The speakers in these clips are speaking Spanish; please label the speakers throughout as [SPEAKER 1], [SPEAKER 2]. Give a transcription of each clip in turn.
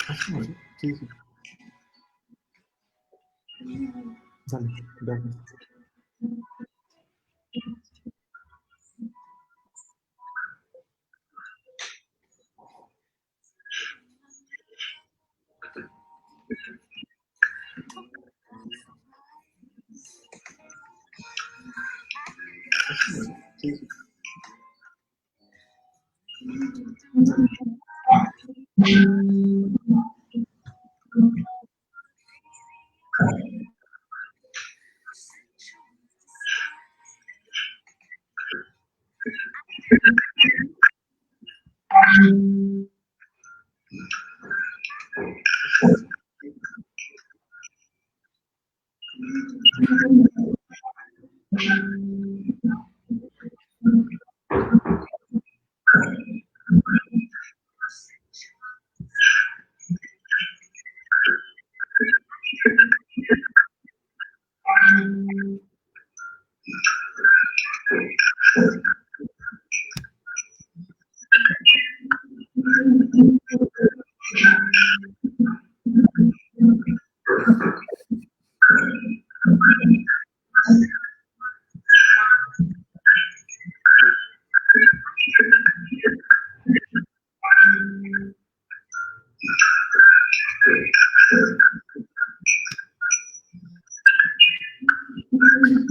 [SPEAKER 1] Sí, sí. Dale, gracias. Sí, sí.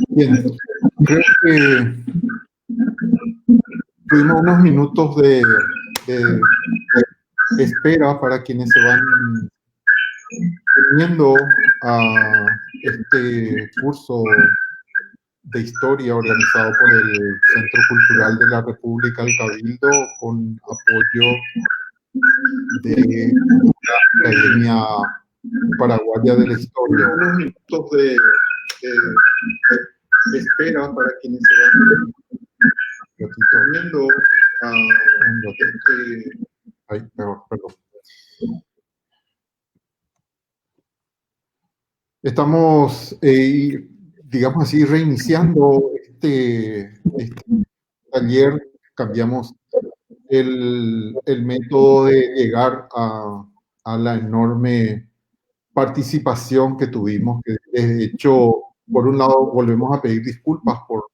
[SPEAKER 1] Bien, creo que tuvimos unos minutos de espera para quienes se van uniendo a este curso de historia organizado por el Centro Cultural de la República del Cabildo con apoyo de la Academia Paraguaya de la Historia. Unos minutos de espera para quienes se van viendo perdón. Estamos, digamos así, reiniciando este taller. Cambiamos el método de llegar a la enorme participación que tuvimos, que de hecho, por un lado, volvemos a pedir disculpas por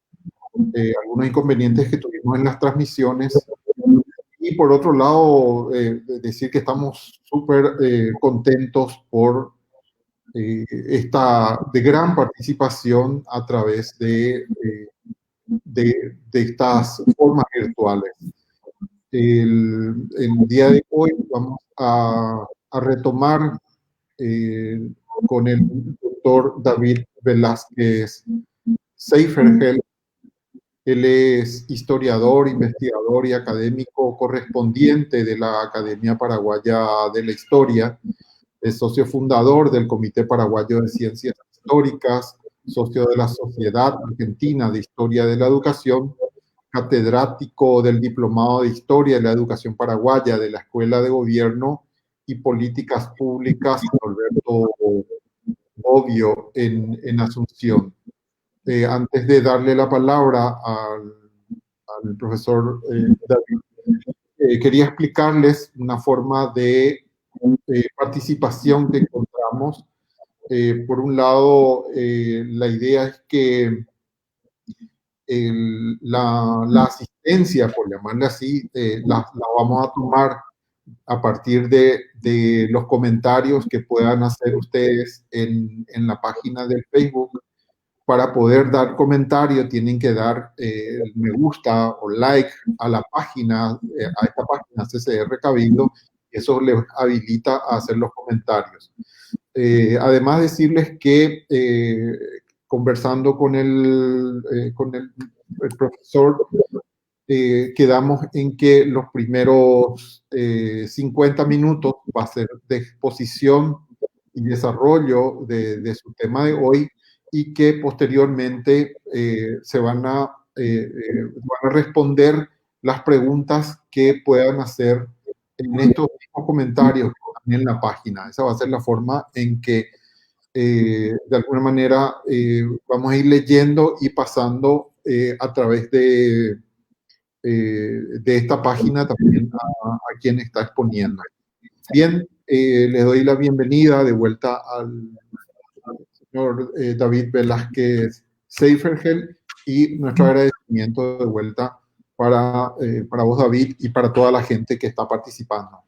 [SPEAKER 1] algunos inconvenientes que tuvimos en las transmisiones, y por otro lado, decir que estamos súper contentos por esta de gran participación a través de estas formas virtuales. El día de hoy vamos a retomar con el doctor David Velázquez Seiferheld. Él es historiador, investigador y académico correspondiente de la Academia Paraguaya de la Historia. Es socio fundador del Comité Paraguayo de Ciencias Históricas, socio de la Sociedad Argentina de Historia de la Educación, catedrático del Diplomado de Historia de la Educación Paraguaya de la Escuela de Gobierno y Políticas Públicas Alberto Bobbio en Asunción. Antes de darle la palabra al profesor David, quería explicarles una forma de participación que encontramos. Por un lado, la idea es que la asistencia, por llamarle así, la vamos a tomar a partir de los comentarios que puedan hacer ustedes en la página del Facebook. Para poder dar comentario tienen que dar me gusta o like a la página, a esta página CCR Cabildo, y eso les habilita a hacer los comentarios. Además decirles que conversando con el profesor, quedamos en que los primeros 50 minutos va a ser de exposición y desarrollo de su tema de hoy, y que posteriormente se van a responder las preguntas que puedan hacer en estos mismos comentarios en la página. Esa va a ser la forma en que de alguna manera vamos a ir leyendo y pasando a través de esta página también a quien está exponiendo. Bien, le doy la bienvenida de vuelta al señor David Velázquez Seifergel y nuestro agradecimiento de vuelta para vos, David, y para toda la gente que está participando.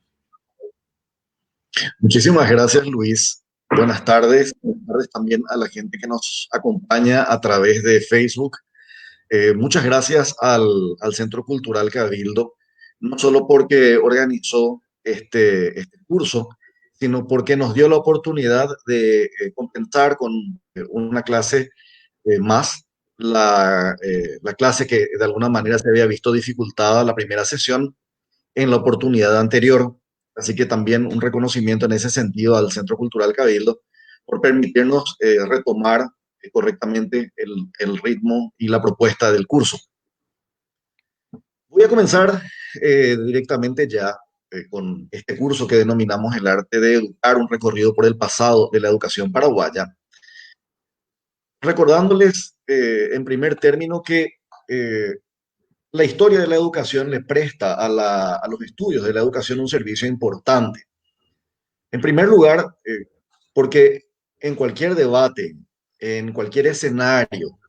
[SPEAKER 2] Muchísimas gracias, Luis. Buenas tardes. Buenas tardes también a la gente que nos acompaña a través de Facebook. Muchas gracias al Centro Cultural Cabildo, no solo porque organizó este curso, sino porque nos dio la oportunidad de compensar con una clase más, la clase que de alguna manera se había visto dificultada la primera sesión en la oportunidad anterior. Así que también un reconocimiento en ese sentido al Centro Cultural Cabildo por permitirnos retomar correctamente el ritmo y la propuesta del curso. Voy a comenzar directamente ya con este curso que denominamos El arte de educar, un recorrido por el pasado de la educación paraguaya, recordándoles en primer término que la historia de la educación le presta a los estudios de la educación un servicio importante. En primer lugar, porque en cualquier debate, en cualquier escenario,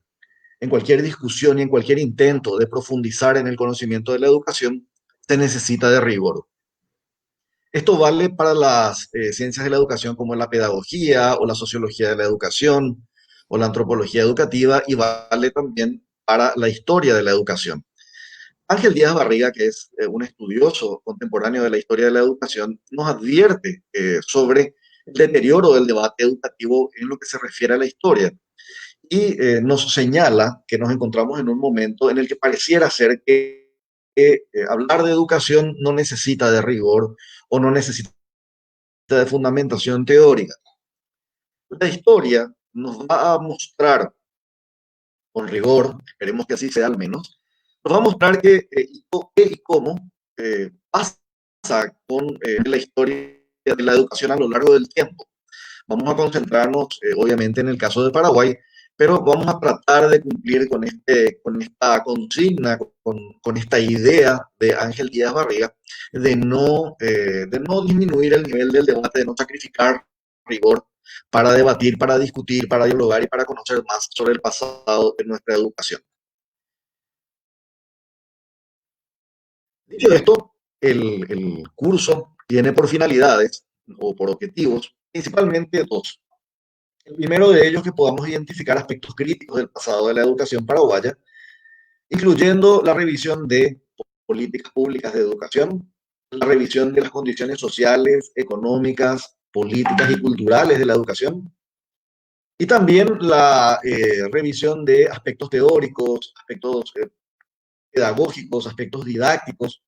[SPEAKER 2] en cualquier discusión y en cualquier intento de profundizar en el conocimiento de la educación, se necesita de rigor. Esto vale para las ciencias de la educación como la pedagogía o la sociología de la educación o la antropología educativa, y vale también para la historia de la educación. Ángel Díaz Barriga, que es un estudioso contemporáneo de la historia de la educación, nos advierte sobre el deterioro del debate educativo en lo que se refiere a la historia, y nos señala que nos encontramos en un momento en el que pareciera ser que hablar de educación no necesita de rigor o no necesita de fundamentación teórica. La historia nos va a mostrar con rigor, esperemos que así sea al menos, nos va a mostrar qué y cómo pasa con la historia de la educación a lo largo del tiempo. Vamos a concentrarnos, obviamente, en el caso de Paraguay, pero vamos a tratar de cumplir con esta consigna, con esta idea de Ángel Díaz Barriga, de no disminuir el nivel del debate, de no sacrificar rigor para debatir, para discutir, para dialogar y para conocer más sobre el pasado de nuestra educación. Dicho esto, el curso tiene por finalidades o por objetivos principalmente dos. El primero de ellos, que podamos identificar aspectos críticos del pasado de la educación paraguaya, incluyendo la revisión de políticas públicas de educación, la revisión de las condiciones sociales, económicas, políticas y culturales de la educación, y también la revisión de aspectos teóricos, aspectos pedagógicos, aspectos didácticos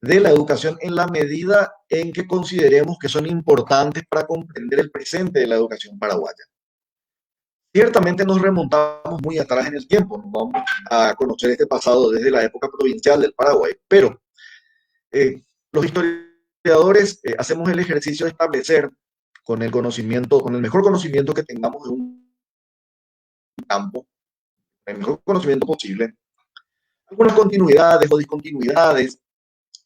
[SPEAKER 2] de la educación en la medida en que consideremos que son importantes para comprender el presente de la educación paraguaya. Ciertamente nos remontamos muy atrás en el tiempo, nos vamos a conocer este pasado desde la época provincial del Paraguay, pero los historiadores hacemos el ejercicio de establecer con el conocimiento, con el mejor conocimiento que tengamos de un campo, el mejor conocimiento posible, algunas continuidades o discontinuidades,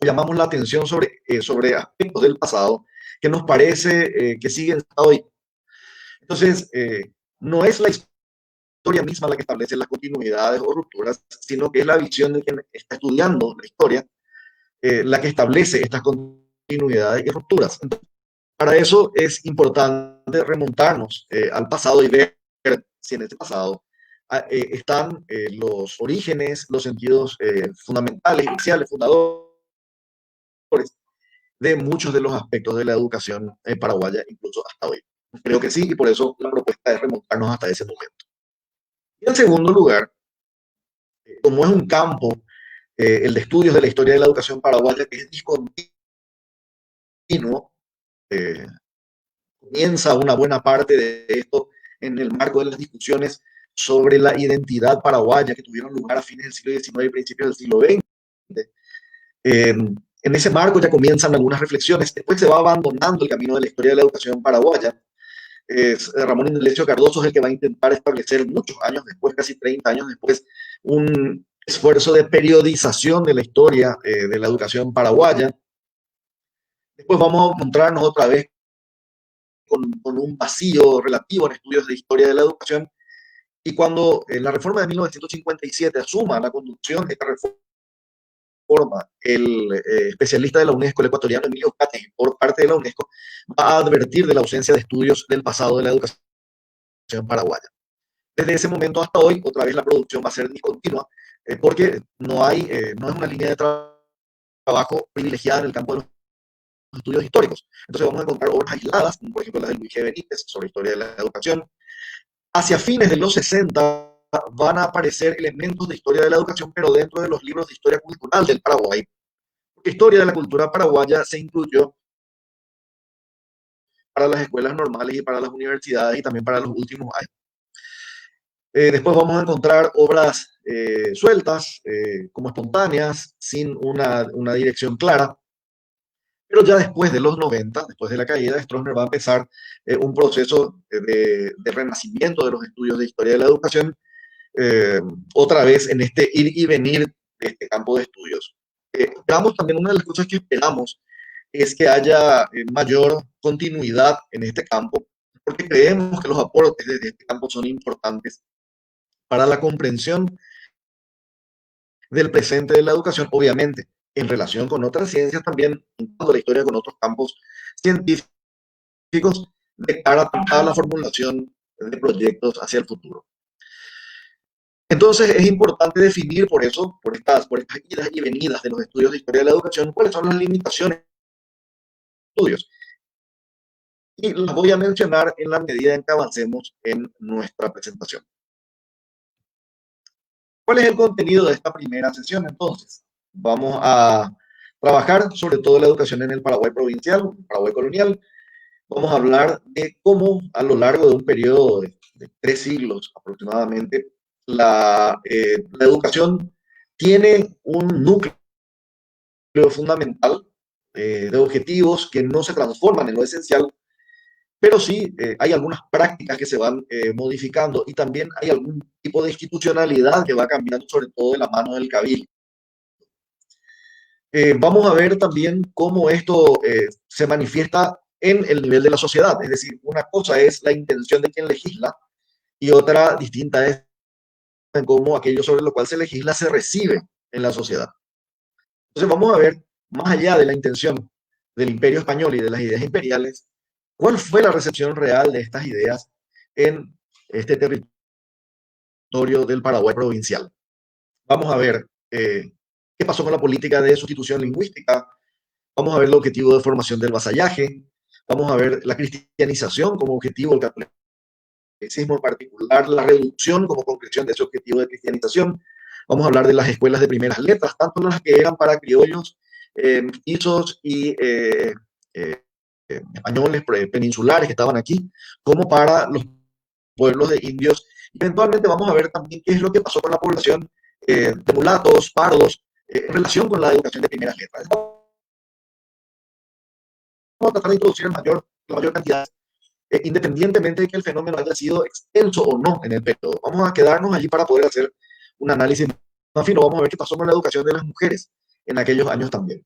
[SPEAKER 2] llamamos la atención sobre aspectos del pasado que nos parece que siguen hoy. Entonces, no es la historia misma la que establece las continuidades o rupturas, sino que es la visión de quien está estudiando la historia la que establece estas continuidades y rupturas. Entonces, para eso es importante remontarnos al pasado y ver si en este pasado están los orígenes, los sentidos fundamentales, iniciales, fundadores de muchos de los aspectos de la educación paraguaya, incluso hasta hoy. Creo que sí, y por eso la propuesta es remontarnos hasta ese momento. Y en segundo lugar, como es un campo, el de estudios de la historia de la educación paraguaya, que es discontinuo, comienza una buena parte de esto en el marco de las discusiones sobre la identidad paraguaya que tuvieron lugar a fines del siglo XIX y principios del siglo XX. En ese marco ya comienzan algunas reflexiones, después se va abandonando el camino de la historia de la educación paraguaya. Ramón Indalecio Cardoso es el que va a intentar establecer muchos años después, casi 30 años después, un esfuerzo de periodización de la historia de la educación paraguaya. Después vamos a encontrarnos otra vez con un vacío relativo en estudios de historia de la educación, y cuando la reforma de 1957 asuma la conducción de esta reforma, el especialista de la UNESCO, el ecuatoriano Emilio Cate, por parte de la UNESCO, va a advertir de la ausencia de estudios del pasado de la educación paraguaya. Desde ese momento hasta hoy, otra vez la producción va a ser discontinua, porque no es una línea de trabajo privilegiada en el campo de los estudios históricos. Entonces vamos a encontrar obras aisladas, como por ejemplo la de Luis G. Benítez sobre historia de la educación. Hacia fines de los 60 van a aparecer elementos de historia de la educación, pero dentro de los libros de historia cultural del Paraguay. Porque historia de la cultura paraguaya se incluyó para las escuelas normales y para las universidades y también para los últimos años. Después vamos a encontrar obras sueltas, como espontáneas, sin una dirección clara. Pero ya después de los 90, después de la caída de Stroessner, va a empezar un proceso de renacimiento de los estudios de historia de la educación, eh, otra vez en este ir y venir de este campo de estudios. Esperamos también, una de las cosas que esperamos es que haya mayor continuidad en este campo, porque creemos que los aportes de este campo son importantes para la comprensión del presente de la educación, obviamente, en relación con otras ciencias también, juntando la historia con otros campos científicos, de cara a la formulación de proyectos hacia el futuro. Entonces es importante definir por eso, por estas idas y venidas de los estudios de historia de la educación, cuáles son las limitaciones de los estudios. Y las voy a mencionar en la medida en que avancemos en nuestra presentación. ¿Cuál es el contenido de esta primera sesión entonces? Vamos a trabajar sobre todo la educación en el Paraguay provincial, Paraguay colonial. Vamos a hablar de cómo a lo largo de un periodo de 3 siglos aproximadamente, la educación tiene un núcleo fundamental de objetivos que no se transforman en lo esencial, pero sí hay algunas prácticas que se van modificando, y también hay algún tipo de institucionalidad que va cambiando, sobre todo de la mano del cabildo. Vamos a ver también cómo esto se manifiesta en el nivel de la sociedad. Es decir, una cosa es la intención de quien legisla y otra distinta es en cómo aquello sobre lo cual se legisla se recibe en la sociedad. Entonces vamos a ver, más allá de la intención del Imperio Español y de las ideas imperiales, cuál fue la recepción real de estas ideas en este territorio del Paraguay provincial. Vamos a ver qué pasó con la política de sustitución lingüística. Vamos a ver el objetivo de formación del vasallaje. Vamos a ver la cristianización como objetivo, el catolicismo en particular, la reducción como concreción de ese objetivo de cristianización. Vamos a hablar de las escuelas de primeras letras, tanto las que eran para criollos, mestizos y españoles peninsulares que estaban aquí, como para los pueblos de indios. Y eventualmente vamos a ver también qué es lo que pasó con la población de mulatos, pardos, en relación con la educación de primeras letras. Vamos a tratar de introducir la mayor cantidad, independientemente de que el fenómeno haya sido extenso o no en el periodo. Vamos a quedarnos allí para poder hacer un análisis más fino. Vamos a ver qué pasó con la educación de las mujeres en aquellos años también.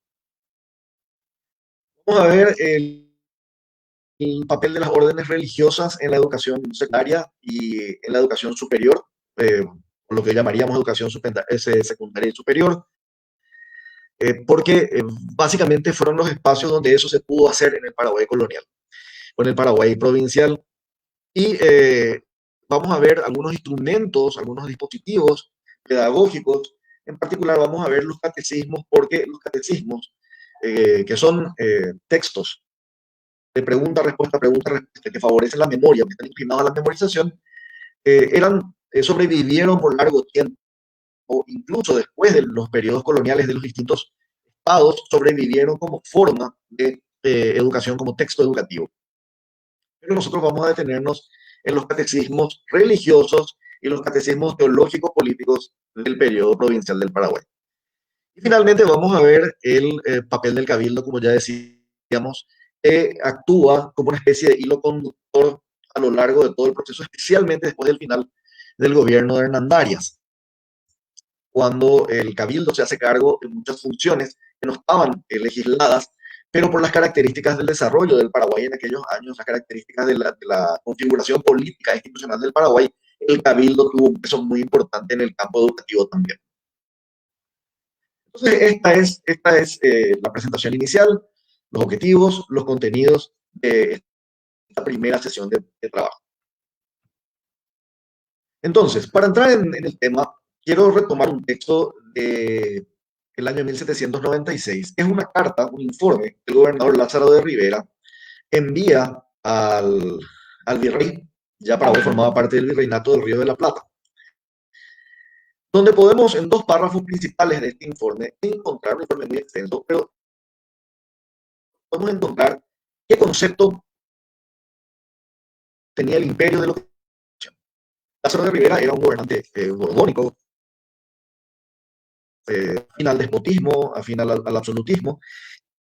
[SPEAKER 2] Vamos a ver el papel de las órdenes religiosas en la educación secundaria y en la educación superior, lo que llamaríamos educación secundaria y superior, porque básicamente fueron los espacios donde eso se pudo hacer en el Paraguay colonial o en el Paraguay provincial. Y vamos a ver algunos instrumentos, algunos dispositivos pedagógicos. En particular vamos a ver los catecismos, porque los catecismos, que son textos de pregunta-respuesta, que favorecen la memoria, que están inclinados a la memorización, sobrevivieron por largo tiempo, o incluso después de los periodos coloniales de los distintos estados, sobrevivieron como forma de educación, como texto educativo. Pero nosotros vamos a detenernos en los catecismos religiosos y los catecismos teológicos políticos del periodo provincial del Paraguay. Y finalmente vamos a ver el papel del cabildo, como ya decíamos, actúa como una especie de hilo conductor a lo largo de todo el proceso, especialmente después del final del gobierno de Hernandarias, cuando el cabildo se hace cargo de muchas funciones que no estaban legisladas pero por las características del desarrollo del Paraguay en aquellos años, las características de la configuración política e institucional del Paraguay, el cabildo tuvo un peso muy importante en el campo educativo también. Entonces, esta es la presentación inicial, los objetivos, los contenidos de esta primera sesión de trabajo. Entonces, para entrar en el tema, quiero retomar un texto del año 1796. Es una carta, un informe que el gobernador Lázaro de Rivera envía al virrey, ya Paraguay formaba parte del virreinato del Río de la Plata, donde podemos en dos párrafos principales de este informe encontrar un informe muy extenso, pero podemos encontrar qué concepto tenía el imperio de lo que Lázaro de Rivera era un gobernante borbónico, afín al despotismo, afín al absolutismo,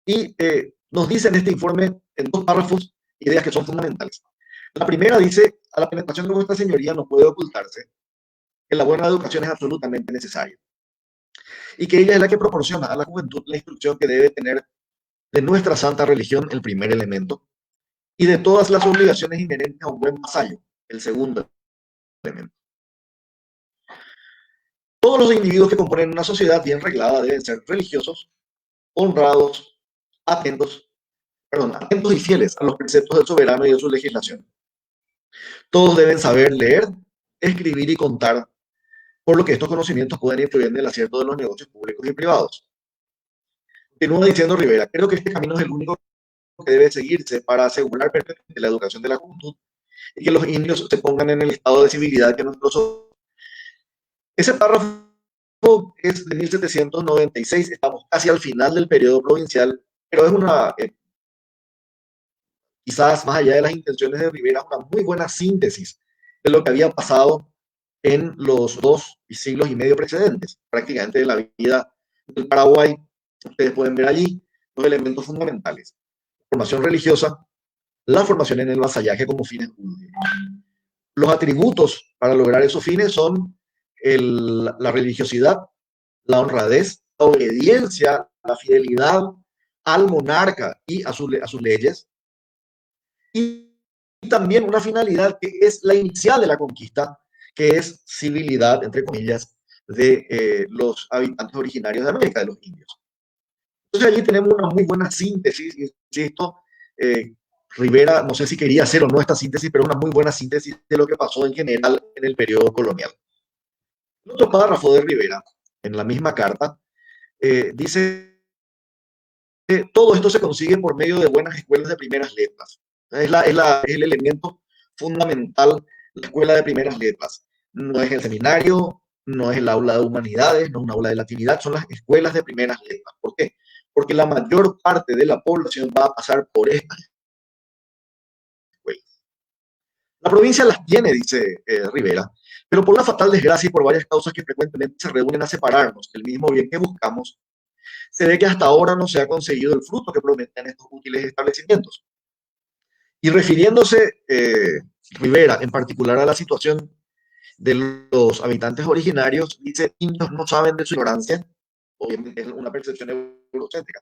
[SPEAKER 2] y nos dice en este informe, en dos párrafos, ideas que son fundamentales. La primera dice, a la penetración de vuestra señoría no puede ocultarse que la buena educación es absolutamente necesaria y que ella es la que proporciona a la juventud la instrucción que debe tener de nuestra santa religión, el primer elemento, y de todas las obligaciones inherentes a un buen vasallo, el segundo elemento. Todos los individuos que componen una sociedad bien reglada deben ser religiosos, honrados, atentos, atentos y fieles a los preceptos del soberano y de su legislación. Todos deben saber leer, escribir y contar, por lo que estos conocimientos pueden influir en el acierto de los negocios públicos y privados. Continúa diciendo Rivera, creo que este camino es el único que debe seguirse para asegurar la educación de la juventud y que los indios se pongan en el estado de civilidad que nuestros... Ese párrafo es de 1796, estamos casi al final del periodo provincial, pero es una, quizás más allá de las intenciones de Rivera, una muy buena síntesis de lo que había pasado en los 2 siglos y medio precedentes, prácticamente de la vida del Paraguay. Ustedes pueden ver allí los elementos fundamentales: formación religiosa, la formación en el vasallaje como fines últimos. Los atributos para lograr esos fines son la religiosidad, la honradez, la obediencia, la fidelidad al monarca y a sus leyes, y también una finalidad que es la inicial de la conquista, que es civilidad, entre comillas, de los habitantes originarios de América, de los indios. Entonces allí tenemos una muy buena síntesis, insisto, Rivera, no sé si quería hacer o no esta síntesis, pero una muy buena síntesis de lo que pasó en general en el periodo colonial. En otro párrafo de Rivera, en la misma carta, dice que todo esto se consigue por medio de buenas escuelas de primeras letras. Es el elemento fundamental, la escuela de primeras letras. No es el seminario, no es el aula de humanidades, no es un aula de latinidad, son las escuelas de primeras letras. ¿Por qué? Porque la mayor parte de la población va a pasar por estas escuelas. La provincia las tiene, dice Rivera, pero por una fatal desgracia y por varias causas que frecuentemente se reúnen a separarnos del mismo bien que buscamos, se ve que hasta ahora no se ha conseguido el fruto que prometían estos útiles establecimientos. Y refiriéndose Rivera en particular a la situación de los habitantes originarios, dice, indios no saben de su ignorancia, obviamente es una percepción eurocéntrica,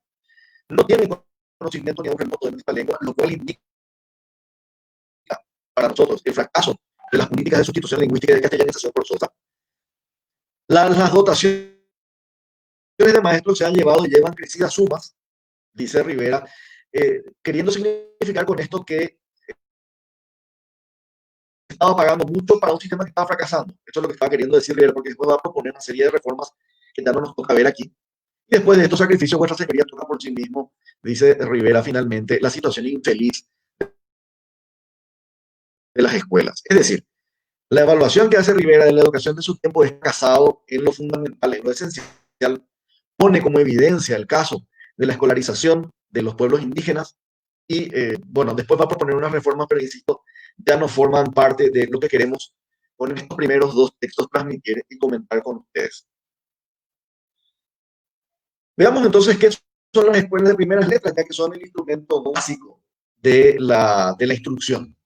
[SPEAKER 2] no tienen conocimiento ni un remoto de nuestra lengua, lo cual indica para nosotros el fracaso de las políticas de sustitución lingüística y de castellanización forzosa. Las dotaciones de maestros se han llevado y llevan crecidas sumas, dice Rivera, queriendo significar con esto que estaba pagando mucho para un sistema que estaba fracasando. Eso es lo que estaba queriendo decir Rivera, porque después va a proponer una serie de reformas que ya no nos toca ver aquí. Y después de estos sacrificios, vuestra señoría toca por sí mismo, dice Rivera finalmente, la situación infeliz de las escuelas. Es decir, la evaluación que hace Rivera de la educación de su tiempo es casado en lo fundamental, en lo esencial, pone como evidencia el caso de la escolarización de los pueblos indígenas y, bueno, después va a proponer unas reformas, pero insisto, ya no forman parte de lo que queremos con estos primeros dos textos transmitir y comentar con ustedes. Veamos entonces qué son las escuelas de primeras letras, ya que son el instrumento básico de la instrucción.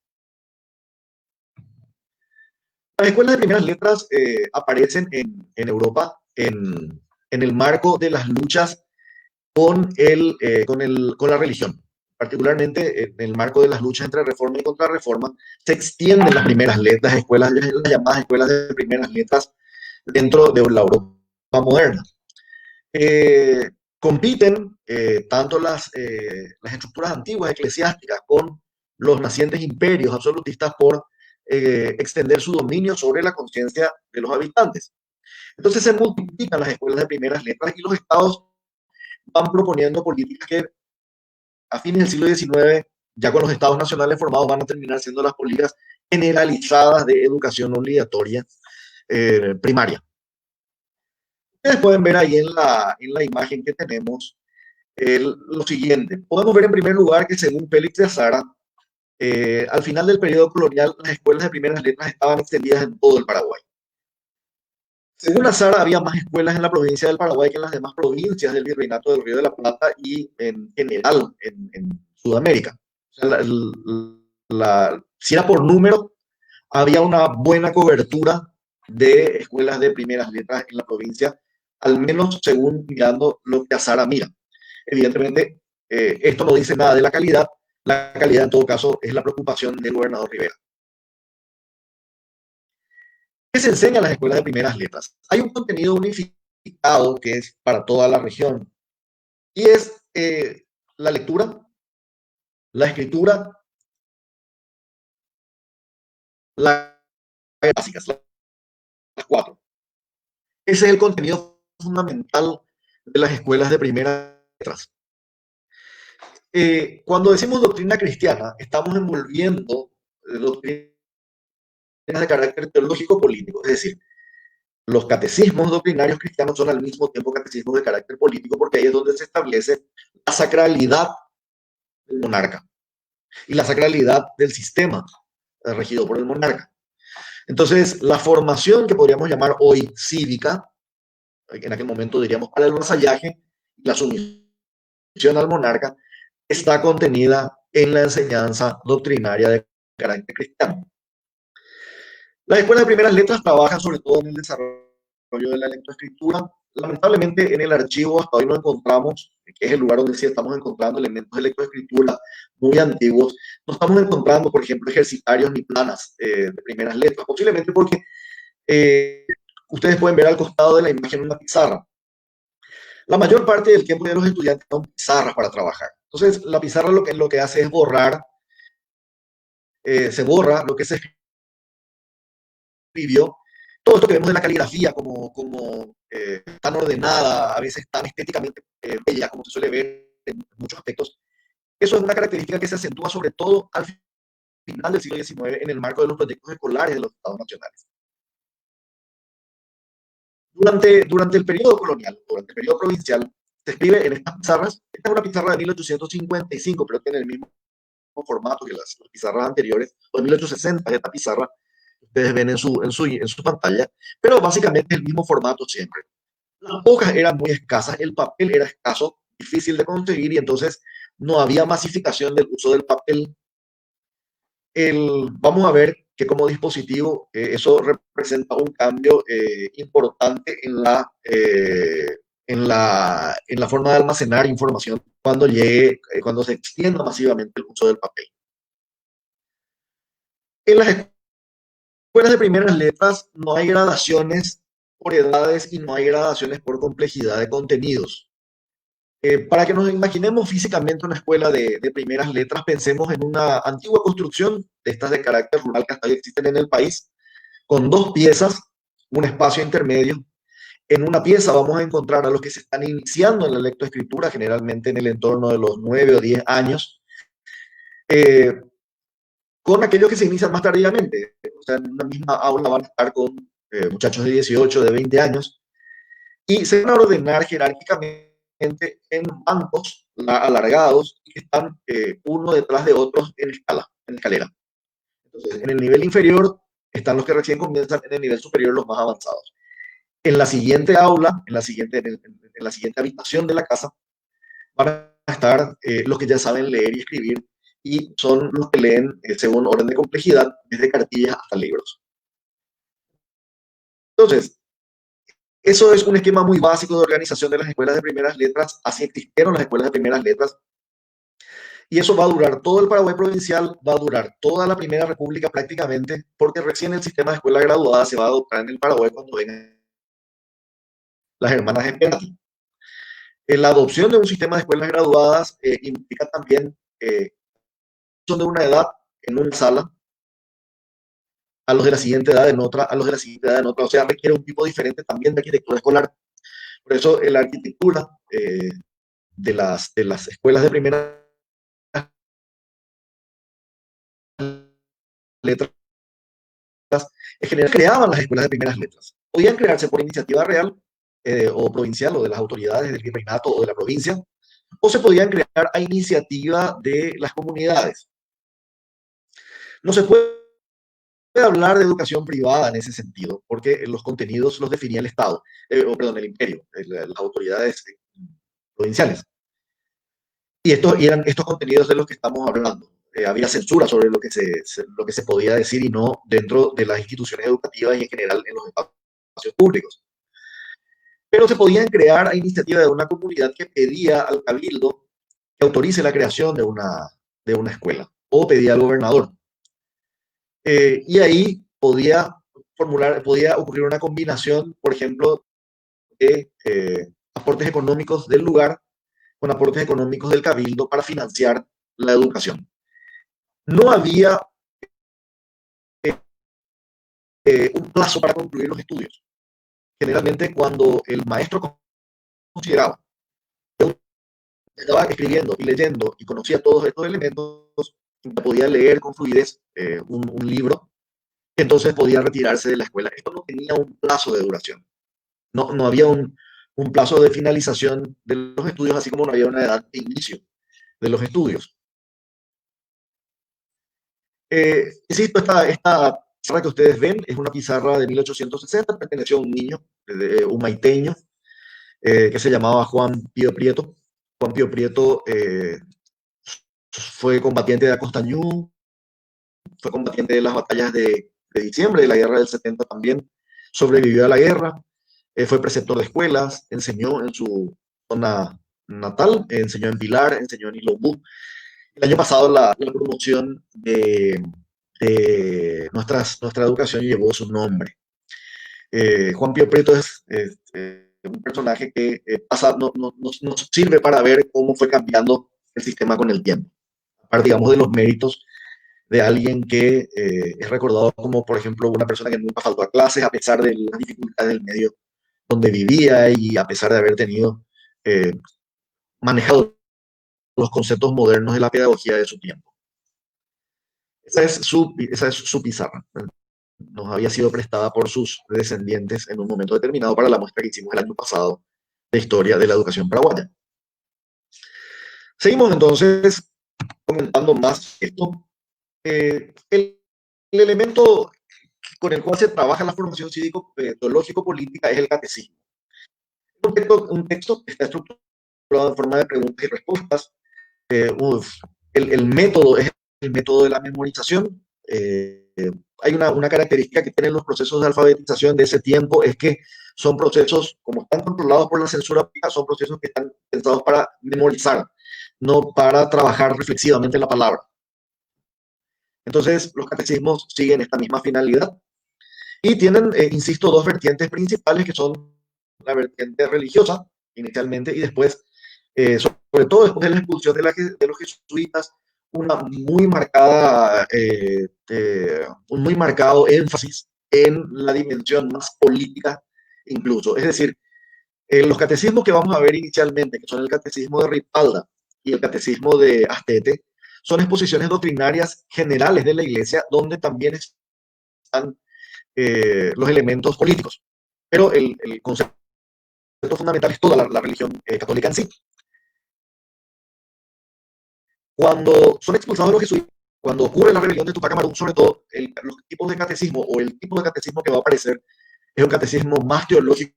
[SPEAKER 2] Las escuelas de primeras letras aparecen en Europa en el marco de las luchas con la religión. Particularmente en el marco de las luchas entre reforma y contrarreforma, se extienden las primeras letras, las llamadas escuelas de primeras letras dentro de la Europa moderna. Compiten tanto las estructuras antiguas eclesiásticas con los nacientes imperios absolutistas por extender su dominio sobre la conciencia de los habitantes. Entonces se multiplican las escuelas de primeras letras y los estados van proponiendo políticas que a fines del siglo XIX, ya con los estados nacionales formados, van a terminar siendo las políticas generalizadas de educación obligatoria primaria. Ustedes pueden ver ahí en la imagen que tenemos lo siguiente. Podemos ver en primer lugar que según Félix de Azara, al final del periodo colonial, las escuelas de primeras letras estaban extendidas en todo el Paraguay. Según Azara, había más escuelas en la provincia del Paraguay que en las demás provincias del Virreinato del Río de la Plata y en general en Sudamérica. O sea, si era por número, había una buena cobertura de escuelas de primeras letras en la provincia, al menos según mirando lo que Azara mira. Evidentemente, esto no dice nada de la calidad en todo caso es la preocupación del gobernador Rivera. ¿Qué se enseña en las escuelas de primeras letras? Hay un contenido unificado que es para toda la región y es la lectura, la escritura, las básicas, las cuatro. Ese es el contenido fundamental de las escuelas de primeras letras. Cuando decimos doctrina cristiana, estamos envolviendo doctrinas de carácter teológico político, es decir, los catecismos doctrinarios cristianos son al mismo tiempo catecismos de carácter político porque ahí es donde se establece la sacralidad del monarca y la sacralidad del sistema regido por el monarca. Entonces, la formación que podríamos llamar hoy cívica, en aquel momento diríamos para el vasallaje, la sumisión al monarca, está contenida en la enseñanza doctrinaria de carácter cristiano. Las escuelas de primeras letras trabajan sobre todo en el desarrollo de la lectoescritura. Lamentablemente en el archivo hasta hoy no encontramos, que es el lugar donde sí estamos encontrando elementos de lectoescritura muy antiguos, no estamos encontrando, por ejemplo, ejercitarios ni planas de primeras letras, posiblemente porque ustedes pueden ver al costado de la imagen una pizarra. La mayor parte del tiempo de los estudiantes son pizarras para trabajar. Entonces, la pizarra lo que hace es borrar, se borra lo que se escribió. Todo esto que vemos de la caligrafía como tan ordenada, a veces tan estéticamente bella, como se suele ver en muchos aspectos, eso es una característica que se acentúa sobre todo al final del siglo XIX en el marco de los proyectos escolares de los estados nacionales. Durante el periodo colonial, durante el periodo provincial, se escribe en estas pizarras. Esta es una pizarra de 1855, pero tiene el mismo formato que las pizarras anteriores, o de 1860, esta pizarra, ustedes ven en su pantalla, pero básicamente el mismo formato siempre. Las hojas eran muy escasas, el papel era escaso, difícil de conseguir y entonces no había masificación del uso del papel. Vamos a ver que como dispositivo eso representa un cambio importante en la forma de almacenar información cuando se extienda masivamente el uso del papel. En las escuelas de primeras letras no hay gradaciones por edades y no hay gradaciones por complejidad de contenidos. Para que nos imaginemos físicamente una escuela de primeras letras, pensemos en una antigua construcción de estas de carácter rural que hasta hoy existen en el país, con dos piezas, un espacio intermedio. En una pieza vamos a encontrar a los que se están iniciando en la lectoescritura, generalmente en el entorno de los 9 o 10 años, con aquellos que se inician más tardíamente. O sea, en una misma aula van a estar con muchachos de 18, de 20 años, y se van a ordenar jerárquicamente en bancos alargados que están uno detrás de otros en escalera. Entonces, en el nivel inferior están los que recién comienzan, en el nivel superior los más avanzados. En la siguiente aula, en la siguiente habitación de la casa, van a estar los que ya saben leer y escribir y son los que leen según orden de complejidad, desde cartillas hasta libros. Entonces, Eso es un esquema muy básico de organización de las escuelas de primeras letras. Así existieron las escuelas de primeras letras. Y eso va a durar todo el Paraguay provincial, va a durar toda la Primera República prácticamente, porque recién el sistema de escuela graduada se va a adoptar en el Paraguay cuando vengan las hermanas Esperanza. La adopción de un sistema de escuelas graduadas implica también son de una edad en una sala, a los de la siguiente edad en otra, a los de la siguiente edad en otra. O sea, requiere un tipo diferente también de arquitectura escolar. Por eso la arquitectura de las escuelas de primera letras, en general creaban las escuelas de primeras letras. Podían crearse por iniciativa real o provincial o de las autoridades del virreinato o de la provincia, o se podían crear a iniciativa de las comunidades. No se puede hablar de educación privada en ese sentido, porque los contenidos los definía el Estado, o perdón, el imperio, las autoridades provinciales. Y eran estos contenidos de los que estamos hablando. Había censura sobre lo que se podía decir y no dentro de las instituciones educativas y en general en los espacios públicos. Pero se podían crear a iniciativa de una comunidad que pedía al cabildo que autorice la creación de una escuela o pedía al gobernador. Y ahí podía ocurrir una combinación, por ejemplo, de aportes económicos del lugar con aportes económicos del cabildo para financiar la educación. No había un plazo para concluir los estudios. Generalmente cuando el maestro consideraba que estaba escribiendo y leyendo y conocía todos estos elementos, podía leer con fluidez un libro, entonces podía retirarse de la escuela. Esto no tenía un plazo de duración. No había un plazo de finalización de los estudios, así como no había una edad de inicio de los estudios. Insisto, esta pizarra que ustedes ven es una pizarra de 1860, perteneció a un niño, un maiteño, que se llamaba Juan Pío Prieto. Juan Pío Prieto fue combatiente de Acostañú, fue combatiente de las batallas de diciembre, de la guerra del 70 también, sobrevivió a la guerra, fue preceptor de escuelas, enseñó en su zona natal, enseñó en Pilar, enseñó en Ilombú. El año pasado la promoción de nuestra educación llevó su nombre. Juan Pío Prieto es un personaje que nos sirve para ver cómo fue cambiando el sistema con el tiempo. Aparte, digamos, de los méritos de alguien que es recordado como, por ejemplo, una persona que nunca faltó a clases a pesar de las dificultades del medio donde vivía y a pesar de haber tenido manejado los conceptos modernos de la pedagogía de su tiempo. Esa es su pizarra. Nos había sido prestada por sus descendientes en un momento determinado para la muestra que hicimos el año pasado de historia de la educación paraguaya. Seguimos entonces comentando más esto. El elemento con el cual se trabaja la formación cívico-teológico-política es el catecismo. Un texto que está estructurado en forma de preguntas y respuestas. El método es el método de la memorización. Hay una característica que tienen los procesos de alfabetización de ese tiempo, es que son procesos, como están controlados por la censura, son procesos que están pensados para memorizar, no para trabajar reflexivamente la palabra. Entonces, los catecismos siguen esta misma finalidad y tienen, insisto, dos vertientes principales que son la vertiente religiosa, inicialmente, y después, sobre todo después de la expulsión de los jesuitas, una muy marcada, un muy marcado énfasis en la dimensión más política incluso. Es decir, los catecismos que vamos a ver inicialmente, que son el catecismo de Ripalda y el catecismo de Astete, son exposiciones doctrinarias generales de la Iglesia, donde también están los elementos políticos. Pero el concepto fundamental es toda la religión católica en sí. Cuando son expulsados los jesuitas, cuando ocurre la rebelión de Tupac Amaru, sobre todo los tipos de catecismo o el tipo de catecismo que va a aparecer es un catecismo más teológico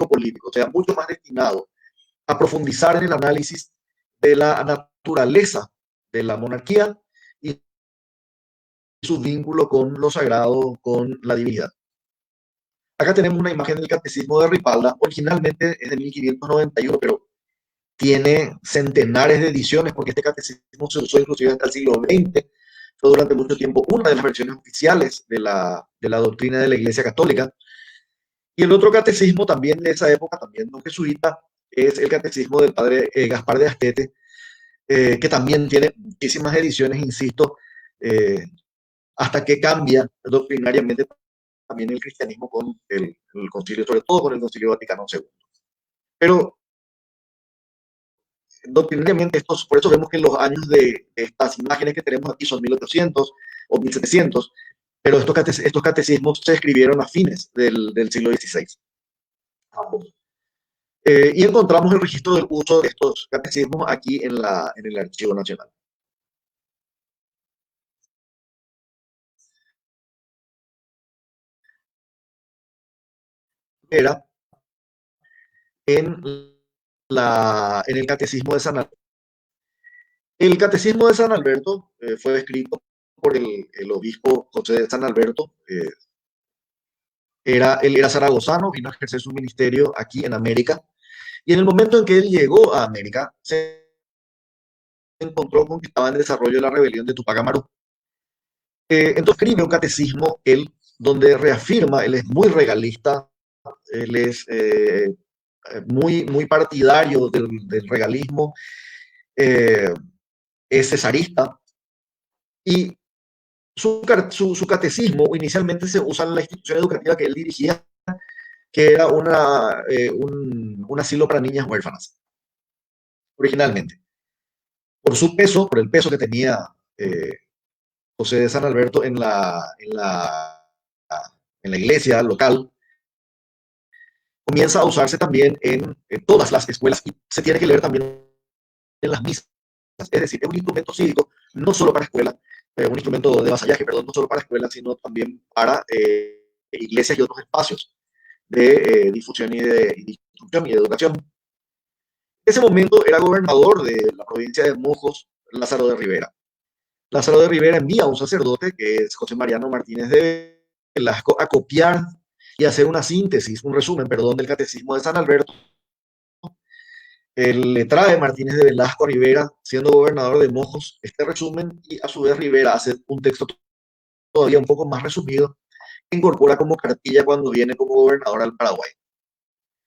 [SPEAKER 2] político, o sea, mucho más destinado a profundizar en el análisis de la naturaleza de la monarquía y su vínculo con lo sagrado, con la divinidad. Acá tenemos una imagen del catecismo de Ripalda, originalmente es de 1591, pero tiene centenares de ediciones porque este catecismo se usó inclusive hasta el siglo XX. Fue durante mucho tiempo una de las versiones oficiales de la doctrina de la Iglesia Católica. Y el otro catecismo también de esa época, también no jesuita, es el catecismo del padre Gaspar de Astete, que también tiene muchísimas ediciones, insisto, eh, hasta que cambia doctrinariamente también el cristianismo con el concilio, sobre todo con el concilio Vaticano II. Pero doctrinariamente, por eso vemos que los años de estas imágenes que tenemos aquí son 1800 o 1700, pero estos catecismos se escribieron a fines del siglo XVI. Y encontramos el registro del uso de estos catecismos aquí en el Archivo Nacional. Era en, en el Catecismo de San Alberto. El Catecismo de San Alberto fue escrito por el obispo José de San Alberto. Él era zaragozano, vino a ejercer su ministerio aquí en América. Y en el momento en que él llegó a América, se encontró con que estaba en desarrollo la rebelión de Tupac Amaru. Entonces escribe un catecismo, él, donde reafirma, él es muy regalista, él es muy partidario del regalismo, es cesarista, y su catecismo inicialmente se usa en la institución educativa que él dirigía, que era un asilo para niñas huérfanas, originalmente. Por el peso que tenía José de San Alberto en la iglesia local, comienza a usarse también en todas las escuelas y se tiene que leer también en las misas. Es decir, es un instrumento cívico, no solo para escuelas, un instrumento de vasallaje, perdón, no solo para escuelas, sino también para iglesias y otros espacios de difusión y de instrucción y de educación. En ese momento era gobernador de la provincia de Mojos, Lázaro de Rivera. Lázaro de Rivera envía a un sacerdote, que es José Mariano Martínez de Velasco, a copiar y hacer una síntesis, un resumen, perdón, del Catecismo de San Alberto. Él le trae Martínez de Velasco a Rivera, siendo gobernador de Mojos, este resumen, y a su vez Rivera hace un texto todavía un poco más resumido, que incorpora como cartilla cuando viene como gobernador al Paraguay.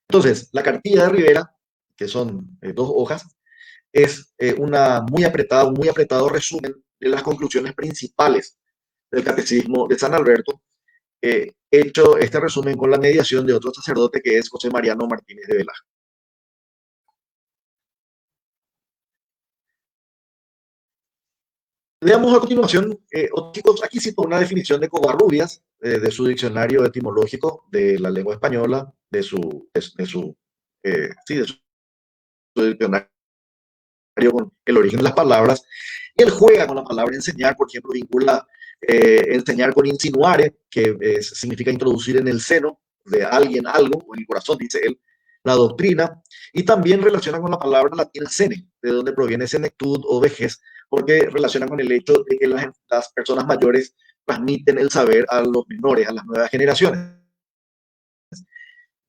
[SPEAKER 2] Entonces, la cartilla de Rivera, que son 2 hojas, es un muy apretado resumen de las conclusiones principales del Catecismo de San Alberto, hecho este resumen con la mediación de otro sacerdote que es José Mariano Martínez de Velasco. Veamos a continuación, chicos, aquí cito una definición de Covarrubias, de su diccionario etimológico de la lengua española, sí, de su diccionario con el origen de las palabras, y él juega con la palabra enseñar, por ejemplo, vincula enseñar con insinuare, que significa introducir en el seno de alguien algo, o en el corazón, dice él, la doctrina, y también relaciona con la palabra latina sene, de donde proviene senectud o vejez, porque relaciona con el hecho de que las personas mayores transmiten el saber a los menores, a las nuevas generaciones.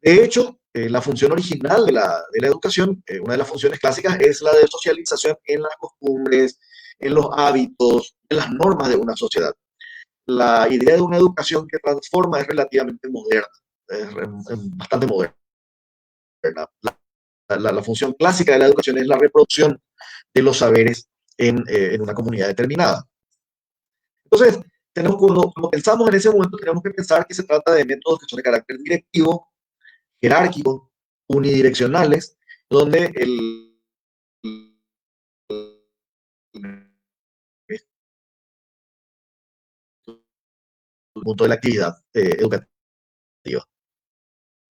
[SPEAKER 2] De hecho, la función original de la educación, una de las funciones clásicas, es la de socialización en las costumbres, en los hábitos, en las normas de una sociedad. La idea de una educación que transforma es relativamente moderna, es bastante moderna. La función clásica de la educación es la reproducción de los saberes en una comunidad determinada. Entonces, cuando pensamos en ese momento, tenemos que pensar que se trata de métodos que son de carácter directivo, jerárquico, unidireccionales, donde el punto de la actividad educativa.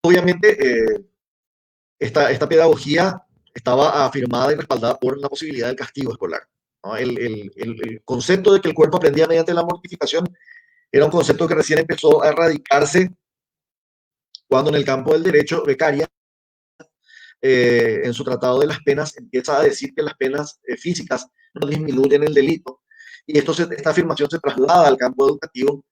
[SPEAKER 2] Obviamente, esta pedagogía estaba afirmada y respaldada por la posibilidad del castigo escolar, ¿no? El concepto de que el cuerpo aprendía mediante la mortificación era un concepto que recién empezó a erradicarse cuando en el campo del derecho Beccaria, en su tratado de las penas, empieza a decir que las penas físicas no disminuyen el delito. Y esta afirmación se traslada al campo educativo,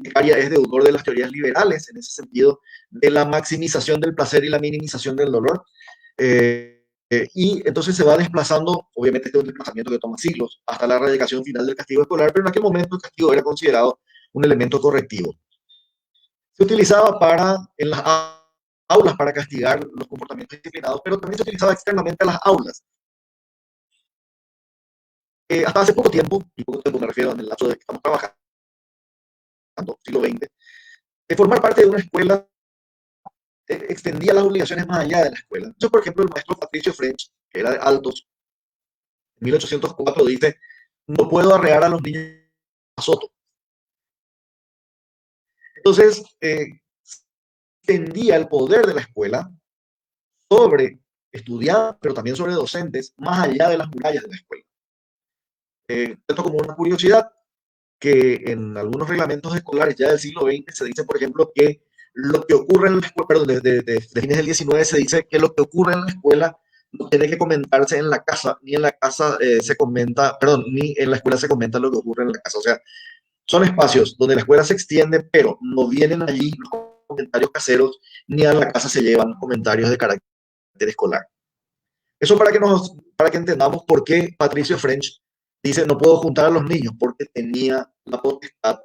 [SPEAKER 2] Beccaria es deudor de las teorías liberales, en ese sentido, de la maximización del placer y la minimización del dolor. Y entonces se va desplazando, obviamente este es un desplazamiento que toma siglos, hasta la erradicación final del castigo escolar, pero en aquel momento el castigo era considerado un elemento correctivo. Se utilizaba en las aulas para castigar los comportamientos disciplinados, pero también se utilizaba externamente a las aulas. Hasta hace poco tiempo, y poco tiempo me refiero en el lapso de que estamos trabajando, siglo XX, de formar parte de una escuela extendía las obligaciones más allá de la escuela. Entonces, por ejemplo, el maestro Patricio French, que era de Altos, en 1804 dice, no puedo arrear a los niños a Soto. Entonces, extendía el poder de la escuela sobre estudiantes, pero también sobre docentes, más allá de las murallas de la escuela. Esto como una curiosidad, que en algunos reglamentos escolares ya del siglo XX se dice, por ejemplo, que lo que ocurre en la escuela, perdón, de fines del XIX se dice que lo que ocurre en la escuela no tiene que comentarse en la casa, ni en la casa se comenta, perdón, ni en la escuela se comenta lo que ocurre en la casa. O sea, son espacios donde la escuela se extiende, pero no vienen allí los comentarios caseros, ni a la casa se llevan comentarios de carácter escolar. Eso para que entendamos por qué Patricio French dice no puedo juntar a los niños, porque tenía la potestad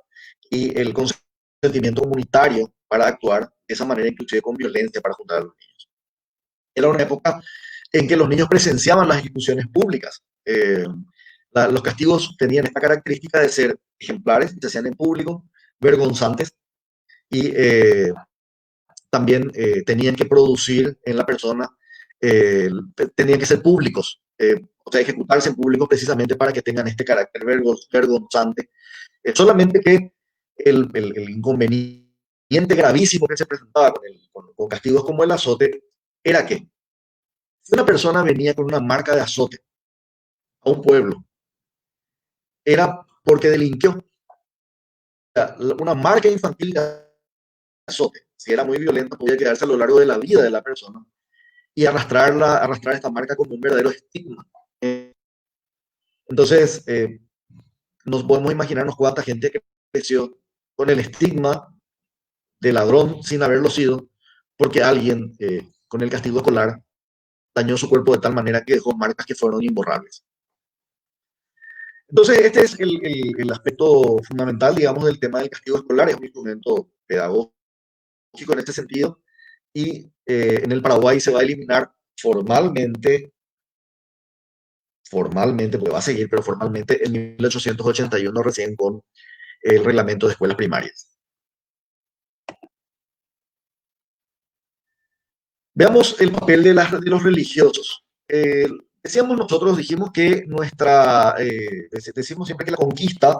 [SPEAKER 2] y el consentimiento comunitario para actuar de esa manera, inclusive con violencia, para juntar a los niños. Era una época en que los niños presenciaban las ejecuciones públicas. Los castigos tenían esta característica de ser ejemplares, se hacían en público, vergonzantes, y también tenían que producir en la persona, eh, tenían que ser públicos, o sea, ejecutarse en público precisamente para que tengan este carácter vergonzante. Solamente que el inconveniente gravísimo que se presentaba con castigos como el azote era que si una persona venía con una marca de azote a un pueblo, era porque delinquió. O sea, una marca infantil de azote, si era muy violenta, podía quedarse a lo largo de la vida de la persona y arrastrar esta marca como un verdadero estigma. Entonces, nos podemos imaginarnos cuánta gente creció con el estigma de ladrón sin haberlo sido, porque alguien con el castigo escolar dañó su cuerpo de tal manera que dejó marcas que fueron imborrables. Entonces, este es el aspecto fundamental, digamos, del tema del castigo escolar. Es un instrumento pedagógico en este sentido, y en el Paraguay se va a eliminar formalmente, porque va a seguir, pero formalmente en 1881 recién con el reglamento de escuelas primarias. Veamos el papel de los religiosos. Dijimos que decimos siempre que la conquista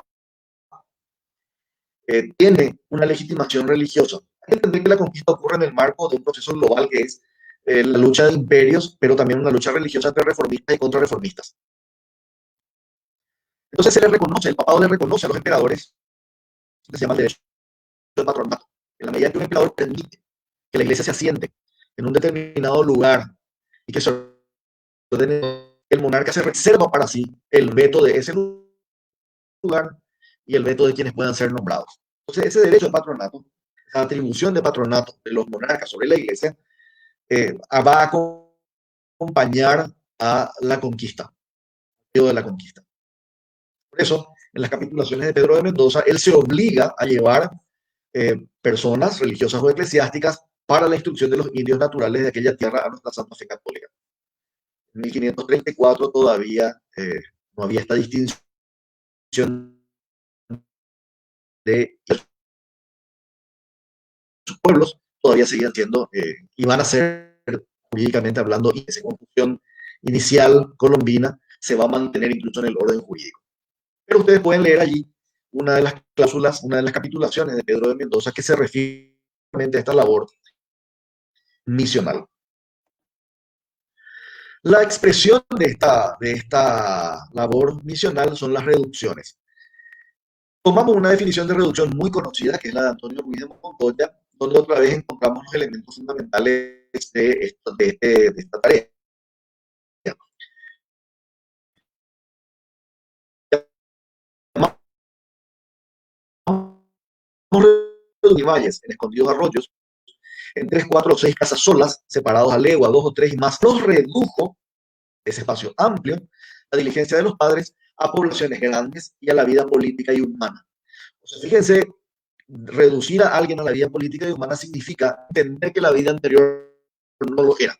[SPEAKER 2] tiene una legitimación religiosa. Hay que entender que la conquista ocurre en el marco de un proceso global que es la lucha de imperios, pero también una lucha religiosa entre reformistas y contrarreformistas. Entonces el papado le reconoce a los emperadores, que se llama el derecho del patronato. En la medida que un emperador permite que la iglesia se asiente en un determinado lugar y que se ordene, el monarca se reserva para sí el veto de ese lugar y el veto de quienes puedan ser nombrados. Entonces, ese derecho de patronato, esa atribución de patronato de los monarcas sobre la iglesia, va a acompañar a la conquista, de la conquista. Por eso, en las capitulaciones de Pedro de Mendoza, él se obliga a llevar personas religiosas o eclesiásticas para la instrucción de los indios naturales de aquella tierra a nuestra Santa Fe Católica. En 1534 todavía no había esta distinción de sus pueblos, todavía seguían siendo, y van a ser jurídicamente hablando, y esa confusión inicial colombina se va a mantener incluso en el orden jurídico. Pero ustedes pueden leer allí una de las cláusulas, una de las capitulaciones de Pedro de Mendoza que se refiere a esta labor misional. La expresión de esta labor misional son las reducciones. Tomamos una definición de reducción muy conocida, que es la de Antonio Ruiz de Montoya, donde otra vez encontramos los elementos fundamentales de esta tarea. Vamos valles, en escondidos arroyos, en 3, 4 o 6 casas solas, separados a legua, 2 o 3 y más, los redujo, ese espacio amplio, la diligencia de los padres, a poblaciones grandes y a la vida política y humana. O sea, fíjense, reducir a alguien a la vida política y humana significa entender que la vida anterior no lo era.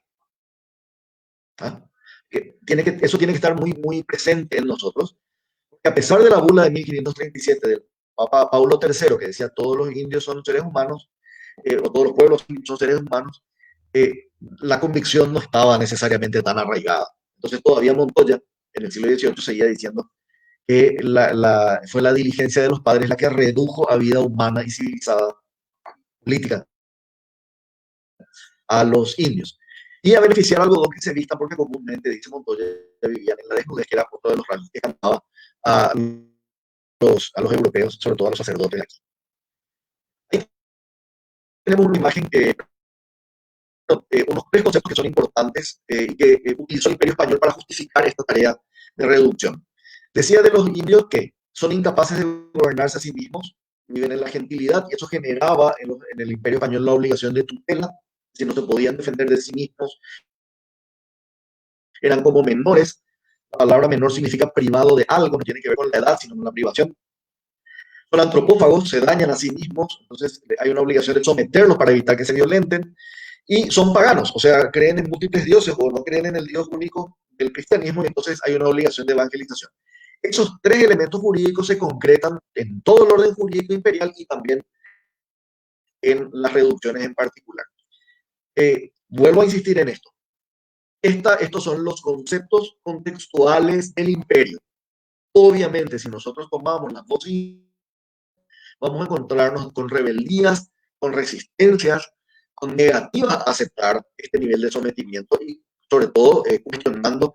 [SPEAKER 2] ¿Ah? Eso tiene que estar muy, muy presente en nosotros, porque a pesar de la bula de 1537 del Papa Paulo III, que decía todos los indios son seres humanos, o todos los pueblos son seres humanos, la convicción no estaba necesariamente tan arraigada. Entonces todavía Montoya, en el siglo XVIII, seguía diciendo que fue la diligencia de los padres la que redujo a vida humana y civilizada política a los indios. Y a beneficiar al algodón que se vista, porque comúnmente, dice Montoya, vivían en la desnudez, que era punto de los rangos que cantaba a los europeos, sobre todo a los sacerdotes de aquí. Ahí tenemos una imagen que unos 3 conceptos que son importantes y que utilizó el Imperio Español para justificar esta tarea de reducción. Decía de los indios que son incapaces de gobernarse a sí mismos, viven en la gentilidad, y eso generaba en el Imperio Español la obligación de tutela, si no se podían defender de sí mismos, eran como menores. La palabra menor significa privado de algo, no tiene que ver con la edad, sino con la privación. Son antropófagos, se dañan a sí mismos, entonces hay una obligación de someterlos para evitar que se violenten. Y son paganos, o sea, creen en múltiples dioses o no creen en el Dios único del cristianismo, y entonces hay una obligación de evangelización. Esos 3 elementos jurídicos se concretan en todo el orden jurídico imperial y también en las reducciones en particular. Vuelvo a insistir en esto. Estos son los conceptos contextuales del imperio. Obviamente, si nosotros tomamos las voces, vamos a encontrarnos con rebeldías, con resistencias, con negativas a aceptar este nivel de sometimiento y, sobre todo, cuestionando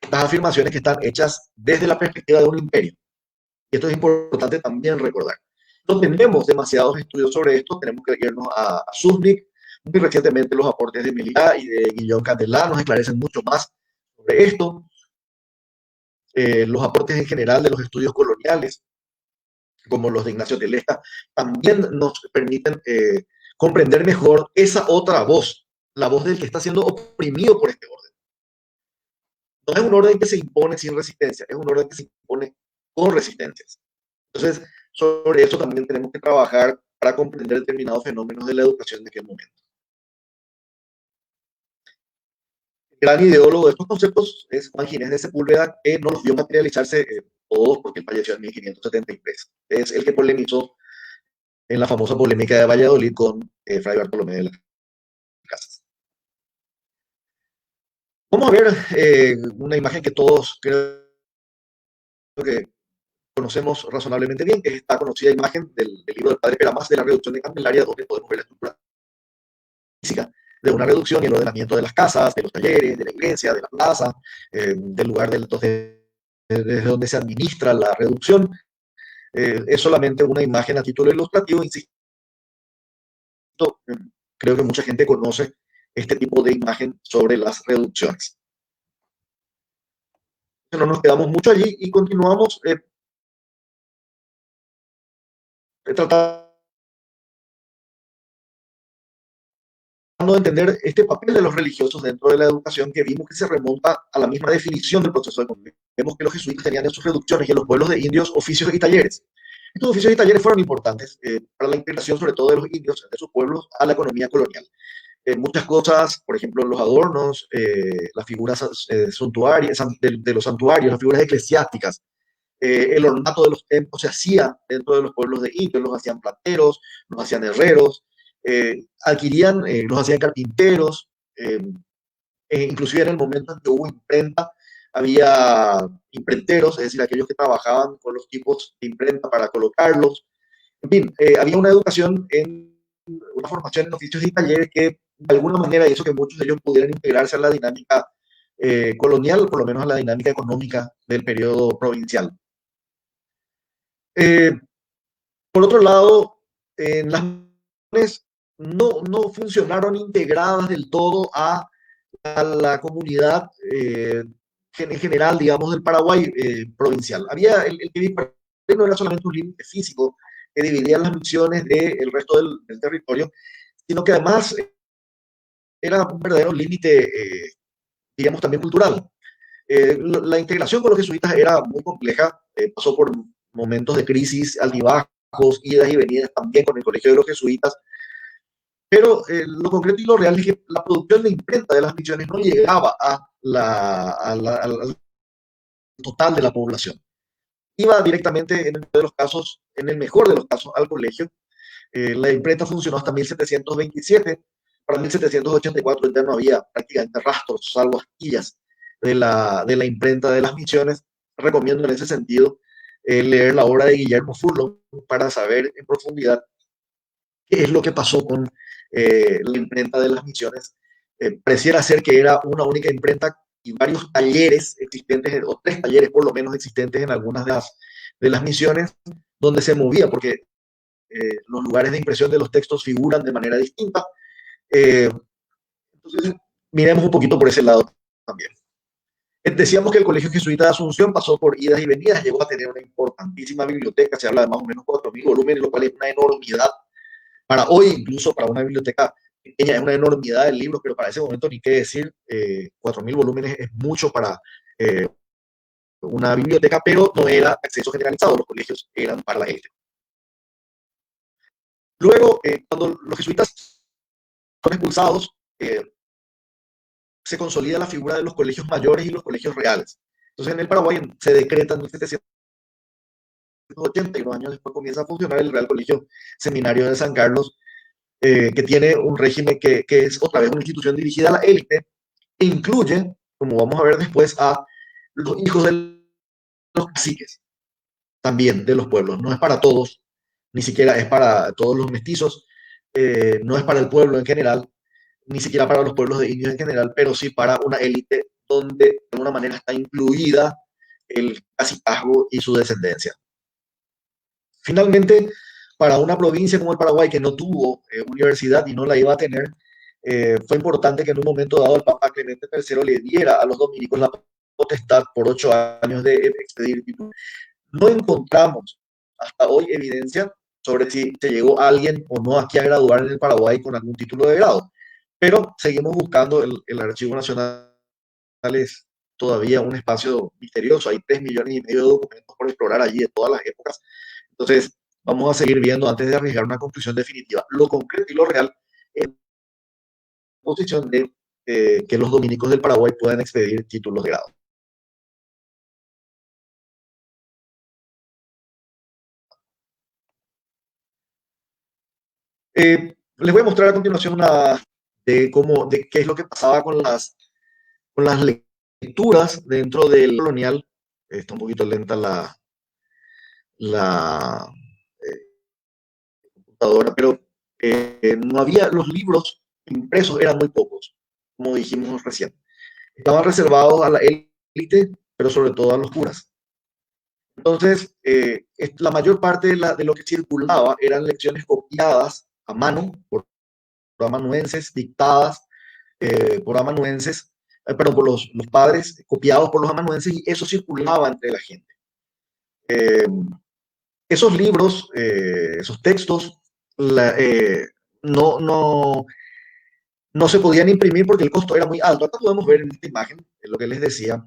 [SPEAKER 2] estas afirmaciones que están hechas desde la perspectiva de un imperio. Y esto es importante también recordar. No tenemos demasiados estudios sobre esto, tenemos que irnos a Susnik. Muy recientemente los aportes de Milá y de Guillaume Candelá nos esclarecen mucho más sobre esto. Los aportes en general de los estudios coloniales, como los de Ignacio Telesta, también nos permiten comprender mejor esa otra voz, la voz del que está siendo oprimido por este orden. No es un orden que se impone sin resistencia, es un orden que se impone con resistencias. Entonces, sobre eso también tenemos que trabajar para comprender determinados fenómenos de la educación de aquel momento. El gran ideólogo de estos conceptos es Juan Ginés de Sepúlveda, que no los vio materializarse todos porque él falleció en 1573. Es el que polemizó en la famosa polémica de Valladolid con Fray Bartolomé de las Casas. Vamos a ver una imagen que todos creo que conocemos razonablemente bien, que es esta conocida imagen del libro del padre Peramas de la reducción de Candelaria, donde podemos ver la estructura física de una reducción y el ordenamiento de las casas, de los talleres, de la iglesia, de la plaza, del lugar desde donde se administra la reducción. Es solamente una imagen a título ilustrativo, insisto, creo que mucha gente conoce este tipo de imagen sobre las reducciones. No nos quedamos mucho allí y continuamos tratando de entender este papel de los religiosos dentro de la educación, que vimos que se remonta a la misma definición del proceso de convivencia. Vemos que los jesuitas tenían en sus reducciones y en los pueblos de indios oficios y talleres. Estos oficios y talleres fueron importantes para la integración, sobre todo de los indios, de sus pueblos, a la economía colonial. Muchas cosas, por ejemplo, los adornos, las figuras suntuarias, de los santuarios, las figuras eclesiásticas, el ornato de los templos se hacía dentro de los pueblos de indios, los hacían plateros, los hacían herreros, los hacían carpinteros, inclusive en el momento en que hubo imprenta, había imprenteros, es decir, aquellos que trabajaban con los tipos de imprenta para colocarlos. En fin, había una educación una formación en oficios y talleres que de alguna manera hizo que muchos de ellos pudieran integrarse a la dinámica colonial, por lo menos a la dinámica económica del periodo provincial. Por otro lado, las misiones no funcionaron integradas del todo a la comunidad en general, digamos, del Paraguay provincial. El que no era solamente un límite físico que dividían las misiones del resto del territorio, sino que además era un verdadero límite, digamos, también cultural. La integración con los jesuitas era muy compleja, pasó por momentos de crisis, altibajos, idas y venidas también con el colegio de los jesuitas, pero lo concreto y lo real es que la producción de imprenta de las misiones no llegaba al total de la población. Iba directamente, en el mejor de los casos, al colegio. La imprenta funcionó hasta 1727. Para 1784 ya no había prácticamente rastros, salvo astillas de la imprenta de las misiones. Recomiendo en ese sentido leer la obra de Guillermo Furlong para saber en profundidad qué es lo que pasó con la imprenta de las misiones. Pareciera ser que era una única imprenta y varios talleres existentes, o 3 talleres por lo menos existentes en algunas de las misiones, donde se movía, porque los lugares de impresión de los textos figuran de manera distinta. Eh, entonces, miremos un poquito por ese lado también. Decíamos que el Colegio Jesuita de Asunción pasó por idas y venidas, llegó a tener una importantísima biblioteca, se habla de más o menos 4.000 volúmenes, lo cual es una enormidad. Para hoy, incluso para una biblioteca pequeña, es una enormidad de libros, pero para ese momento ni qué decir, 4.000 volúmenes es mucho para una biblioteca, pero no era acceso generalizado, los colegios eran para la élite. Luego, cuando los jesuitas son expulsados, se consolida la figura de los colegios mayores y los colegios reales. Entonces, en el Paraguay se decreta en 1780 y unos años después comienza a funcionar el Real Colegio Seminario de San Carlos, que tiene un régimen que es otra vez una institución dirigida a la élite, e incluye, como vamos a ver después, a los hijos de los caciques, también de los pueblos. No es para todos, ni siquiera es para todos los mestizos, no es para el pueblo en general, ni siquiera para los pueblos de indios en general, pero sí para una élite donde de alguna manera está incluida el cacicazgo y su descendencia. Finalmente, para una provincia como el Paraguay, que no tuvo universidad y no la iba a tener, fue importante que en un momento dado el Papa Clemente III le diera a los dominicos la potestad por 8 años de expedir títulos. No encontramos hasta hoy evidencia sobre si se llegó alguien o no aquí a graduar en el Paraguay con algún título de grado, pero seguimos buscando. El Archivo Nacional es todavía un espacio misterioso, hay 3,5 millones de documentos por explorar allí de todas las épocas. Entonces, vamos a seguir viendo antes de arriesgar una conclusión definitiva. Lo concreto y lo real es la posición de que los dominicos del Paraguay puedan expedir títulos de grado. Les voy a mostrar a continuación de qué es lo que pasaba con las lecturas dentro del colonial. Está un poquito lenta la computadora, pero no había, los libros impresos eran muy pocos, como dijimos recién. Estaban reservados a la élite, pero sobre todo a los curas. Entonces, la mayor parte de lo que circulaba eran lecciones copiadas a mano por amanuenses, dictadas por amanuenses, perdón, por los padres, copiados por los amanuenses, y eso circulaba entre la gente. Eh, Esos libros, esos textos, no, no se podían imprimir porque el costo era muy alto. Acá podemos ver en esta imagen lo que les decía.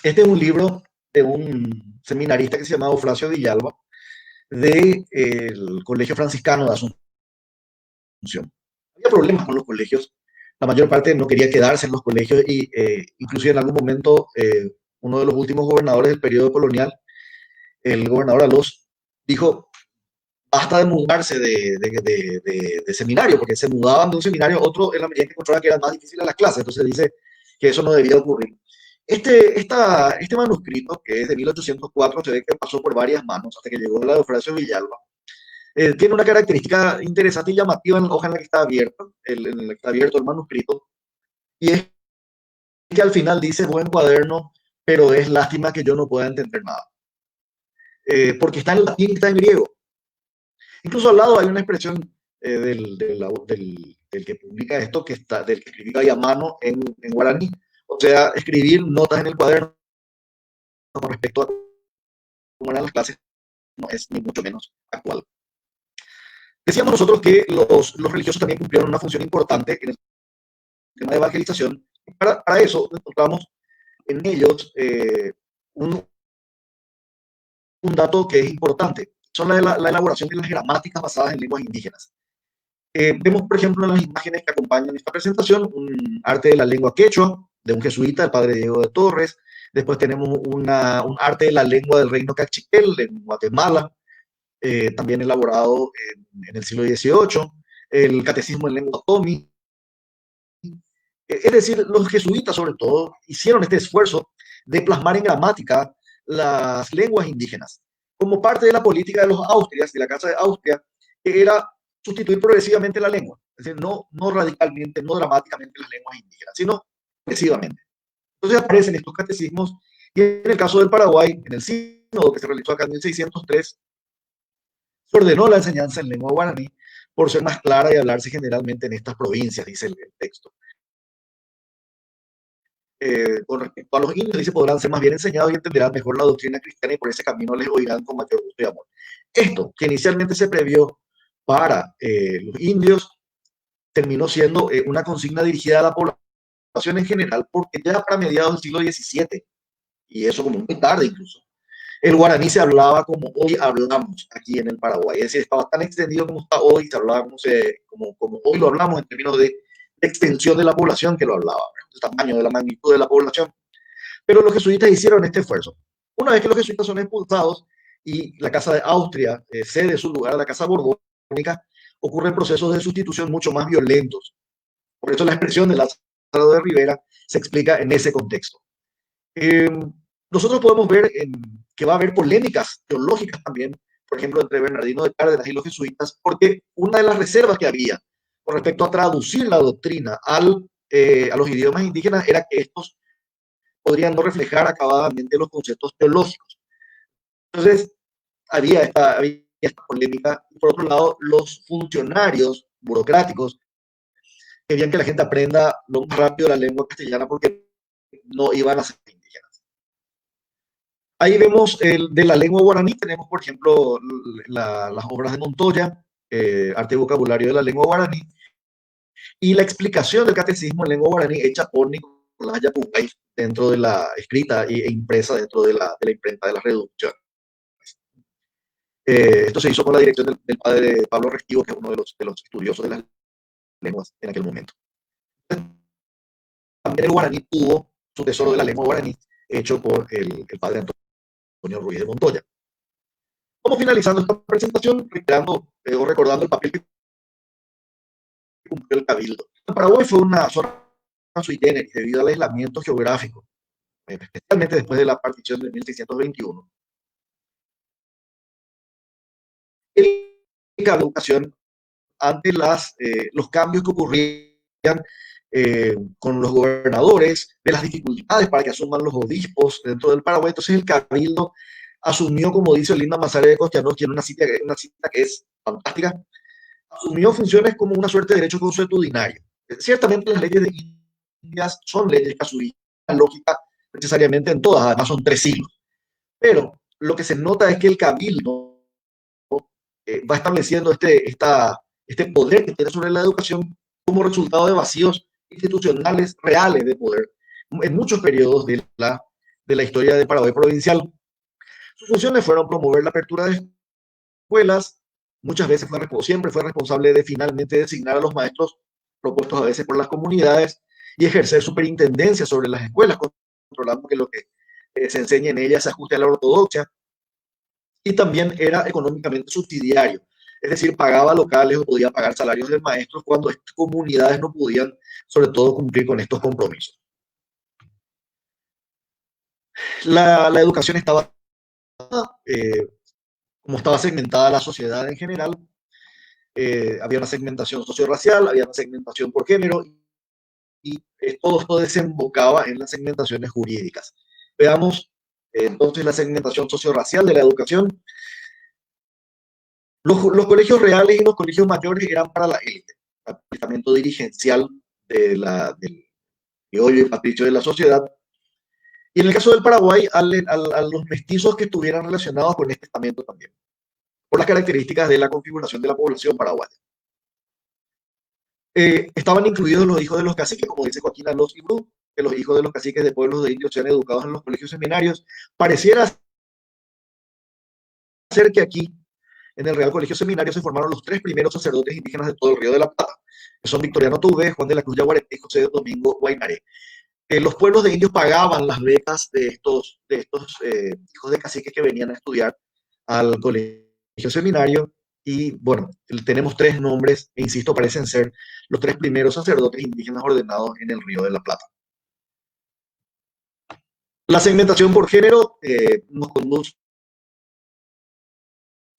[SPEAKER 2] Este es un libro de un seminarista que se llamaba Eufrasio Villalba, del Colegio Franciscano de Asunción. Había problemas con los colegios, la mayor parte no quería quedarse en los colegios y inclusive en algún momento uno de los últimos gobernadores del periodo colonial, el gobernador Alós, dijo: basta de mudarse de seminario, porque se mudaban de un seminario a otro en la medida que encontraban que eran más difíciles las clases. Entonces dice que eso no debía ocurrir. Este manuscrito, que es de 1804, se ve que pasó por varias manos hasta que llegó a la de Eufrasio Villalba. Tiene una característica interesante y llamativa en la hoja en la que está abierto, en la que está abierto el manuscrito, y es que al final dice: buen cuaderno, pero es lástima que yo no pueda entender nada. Porque está en latín y está en griego. Incluso al lado hay una expresión del que publica esto, del que escribía ahí a mano en guaraní. O sea, escribir notas en el cuaderno con respecto a cómo eran las clases no es ni mucho menos actual. Decíamos nosotros que los religiosos también cumplieron una función importante en el tema de evangelización. Para eso encontramos en ellos un, un dato que es importante. Son la elaboración de las gramáticas basadas en lenguas indígenas. Vemos, por ejemplo, en las imágenes que acompañan esta presentación, un arte de la lengua quechua, de un jesuita, el padre Diego de Torres. Después tenemos un arte de la lengua del reino cachiquel, en Guatemala, también elaborado en el siglo XVIII. El catecismo en lengua tomi. Es decir, los jesuitas, sobre todo, hicieron este esfuerzo de plasmar en gramática las lenguas indígenas, como parte de la política de los Austrias, de la Casa de Austria, que era sustituir progresivamente la lengua. Es decir, no radicalmente, no dramáticamente las lenguas indígenas, sino progresivamente. Entonces aparecen estos catecismos, y en el caso del Paraguay, en el sínodo que se realizó acá en 1603, se ordenó la enseñanza en lengua guaraní por ser más clara y hablarse generalmente en estas provincias, dice el texto. Con respecto a los indios, dice, podrán ser más bien enseñados y entenderán mejor la doctrina cristiana y por ese camino les oirán con mayor gusto y amor. Esto, que inicialmente se previó para los indios, terminó siendo una consigna dirigida a la población en general, porque ya para mediados del siglo XVII, y eso como muy tarde incluso, el guaraní se hablaba como hoy hablamos aquí en el Paraguay, es decir, estaba tan extendido como está hoy, se hablaba como hoy lo hablamos en términos de extensión de la población que lo hablaba, el tamaño, de la magnitud de la población. Pero los jesuitas hicieron este esfuerzo. Una vez que los jesuitas son expulsados y la Casa de Austria cede su lugar a la Casa Borbónica, ocurren procesos de sustitución mucho más violentos. Por eso la expresión de Lázaro de Rivera se explica en ese contexto. Eh, Nosotros podemos ver que va a haber polémicas teológicas también, por ejemplo, entre Bernardino de Cárdenas y los jesuitas, porque una de las reservas que había con respecto a traducir la doctrina a los idiomas indígenas era que estos podrían no reflejar acabadamente los conceptos teológicos. Entonces, había esta polémica. Y por otro lado, los funcionarios burocráticos querían que la gente aprenda lo más rápido la lengua castellana porque no iban a ser indígenas. Ahí vemos de la lengua guaraní, tenemos por ejemplo las obras de Montoya, Arte y Vocabulario de la Lengua Guaraní, y la explicación del catecismo en lengua guaraní hecha por Nicolás Yapucay dentro de la escrita e impresa dentro de la imprenta de la reducción. Esto se hizo con la dirección del padre Pablo Restivo, que es uno de los estudiosos de las lenguas en aquel momento. También el guaraní tuvo su tesoro de la lengua guaraní hecho por el padre Antonio Ruiz de Montoya. Vamos finalizando esta presentación recordando el papel que cumplió el cabildo. El Paraguay fue una zona sui generis debido al aislamiento geográfico, especialmente después de la partición de 1621. La educación ante los cambios que ocurrían con los gobernadores, de las dificultades para que asuman los obispos dentro del Paraguay. Entonces el cabildo asumió, como dice Linda Mazare de Costianos, que en una cita que es fantástica, asumió funciones como una suerte de derecho consuetudinario. Ciertamente las leyes de Indias son leyes casuísticas, lógica necesariamente en todas, además son 3 siglos. Pero lo que se nota es que el cabildo va estableciendo este poder que tiene sobre la educación como resultado de vacíos institucionales reales de poder en muchos periodos de la historia de Paraguay provincial. Sus funciones fueron promover la apertura de escuelas, muchas veces siempre fue responsable de finalmente designar a los maestros propuestos a veces por las comunidades y ejercer superintendencia sobre las escuelas, controlando que lo que se enseñe en ellas se ajuste a la ortodoxia, y también era económicamente subsidiario, es decir, pagaba locales o podía pagar salarios de maestros cuando estas comunidades no podían, sobre todo, cumplir con estos compromisos. La educación estaba, como estaba segmentada la sociedad en general, había una segmentación socio-racial, había una segmentación por género, y todo esto desembocaba en las segmentaciones jurídicas. Veamos entonces la segmentación socio-racial de la educación. Los colegios reales y los colegios mayores eran para la élite, el estamento dirigencial del criollo y patricio de la sociedad. Y en el caso del Paraguay, a los mestizos que estuvieran relacionados con este estamento también. por las características de la configuración de la población paraguaya. Estaban incluidos los hijos de los caciques, como dice Joaquín Alós y Bru, que los hijos de los caciques de pueblos de indios sean educados en los colegios seminarios. Pareciera ser que aquí, en el Real Colegio Seminario, se formaron los tres primeros sacerdotes indígenas de todo el Río de la Plata, que son Victoriano Toubé, Juan de la Cruz Yaguareté y José Domingo Guainaré. Los pueblos de indios pagaban las becas de estos hijos de caciques que venían a estudiar al colegio seminario. Y bueno, tenemos tres nombres, e insisto, parecen ser los tres primeros sacerdotes indígenas ordenados en el Río de la Plata. La segmentación por género nos conduce.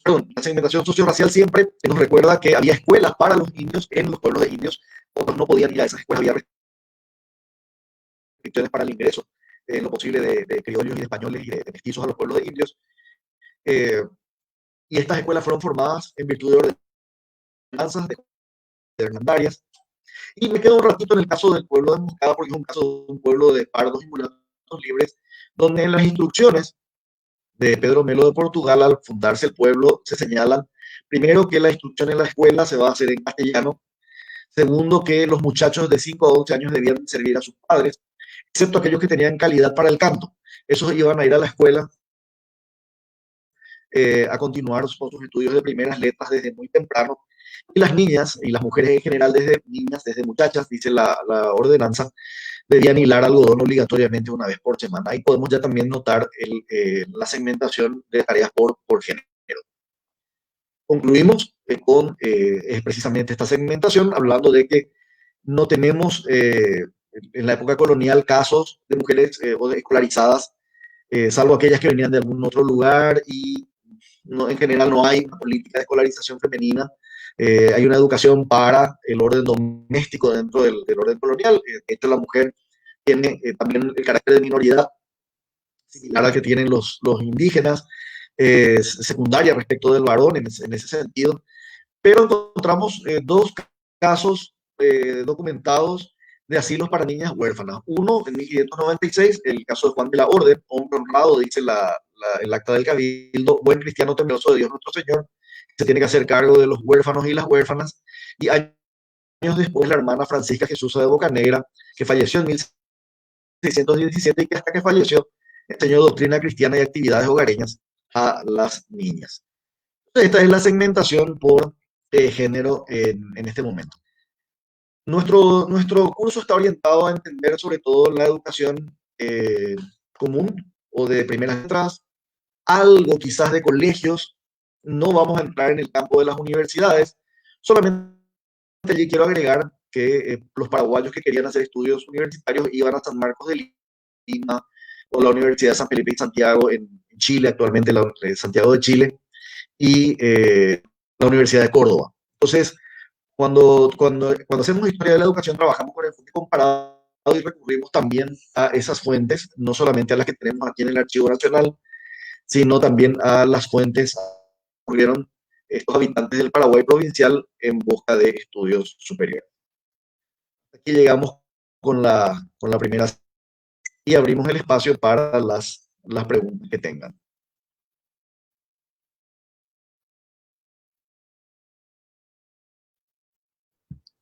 [SPEAKER 2] Perdón, la segmentación socioracial siempre nos recuerda que había escuelas para los indios en los pueblos de indios, otros no podían ir a esas escuelas, había restricciones para el ingreso, lo posible de criollos y de españoles y de mestizos a los pueblos de indios. Eh, y estas escuelas fueron formadas en virtud de ordenanzas, de hernandarias. Y me quedo un ratito en el caso del pueblo de Moncada, porque es un caso de un pueblo de pardos y mulatos libres, donde en las instrucciones de Pedro Melo de Portugal, al fundarse el pueblo, se señalan, primero, que la instrucción en la escuela se va a hacer en castellano; segundo, que los muchachos de 5 a 11 años debían servir a sus padres, excepto aquellos que tenían calidad para el canto. Esos iban a ir a la escuela a continuar con sus estudios de primeras letras desde muy temprano. Y las niñas y las mujeres en general, desde niñas, desde muchachas, dice la ordenanza, debían hilar algodón obligatoriamente una vez por semana. Ahí podemos ya también notar la segmentación de tareas por género. Concluimos con precisamente esta segmentación, hablando de que no tenemos en la época colonial casos de mujeres escolarizadas, salvo aquellas que venían de algún otro lugar, y no, en general no hay una política de escolarización femenina. Hay una educación para el orden doméstico dentro del orden colonial. De hecho, la mujer tiene también el carácter de minoridad, similar al que tienen los indígenas, secundaria respecto del varón en ese sentido. Pero encontramos dos casos documentados de asilos para niñas huérfanas. Uno, en 1596, el caso de Juan de la Orden, hombre honrado, dice el acta del Cabildo, buen cristiano temeroso de Dios nuestro Señor, se tiene que hacer cargo de los huérfanos y las huérfanas. Y años después, la hermana Francisca Jesús de Bocanegra, que falleció en 1617 y que hasta que falleció enseñó doctrina cristiana y actividades hogareñas a las niñas. Esta es la segmentación por género en este momento. Nuestro curso está orientado a entender sobre todo la educación común o de primeras letras, algo quizás de colegios. No vamos a entrar en el campo de las universidades. Solamente allí quiero agregar que los paraguayos que querían hacer estudios universitarios iban a San Marcos de Lima o la Universidad de San Felipe y Santiago en Chile, actualmente Santiago de Chile, y la Universidad de Córdoba. Entonces, cuando hacemos historia de la educación, trabajamos con el enfoque comparado y recurrimos también a esas fuentes, no solamente a las que tenemos aquí en el Archivo Nacional, sino también a las fuentes que recurrieron estos habitantes del Paraguay provincial en busca de estudios superiores. Aquí llegamos con la primera y abrimos el espacio para las preguntas que tengan.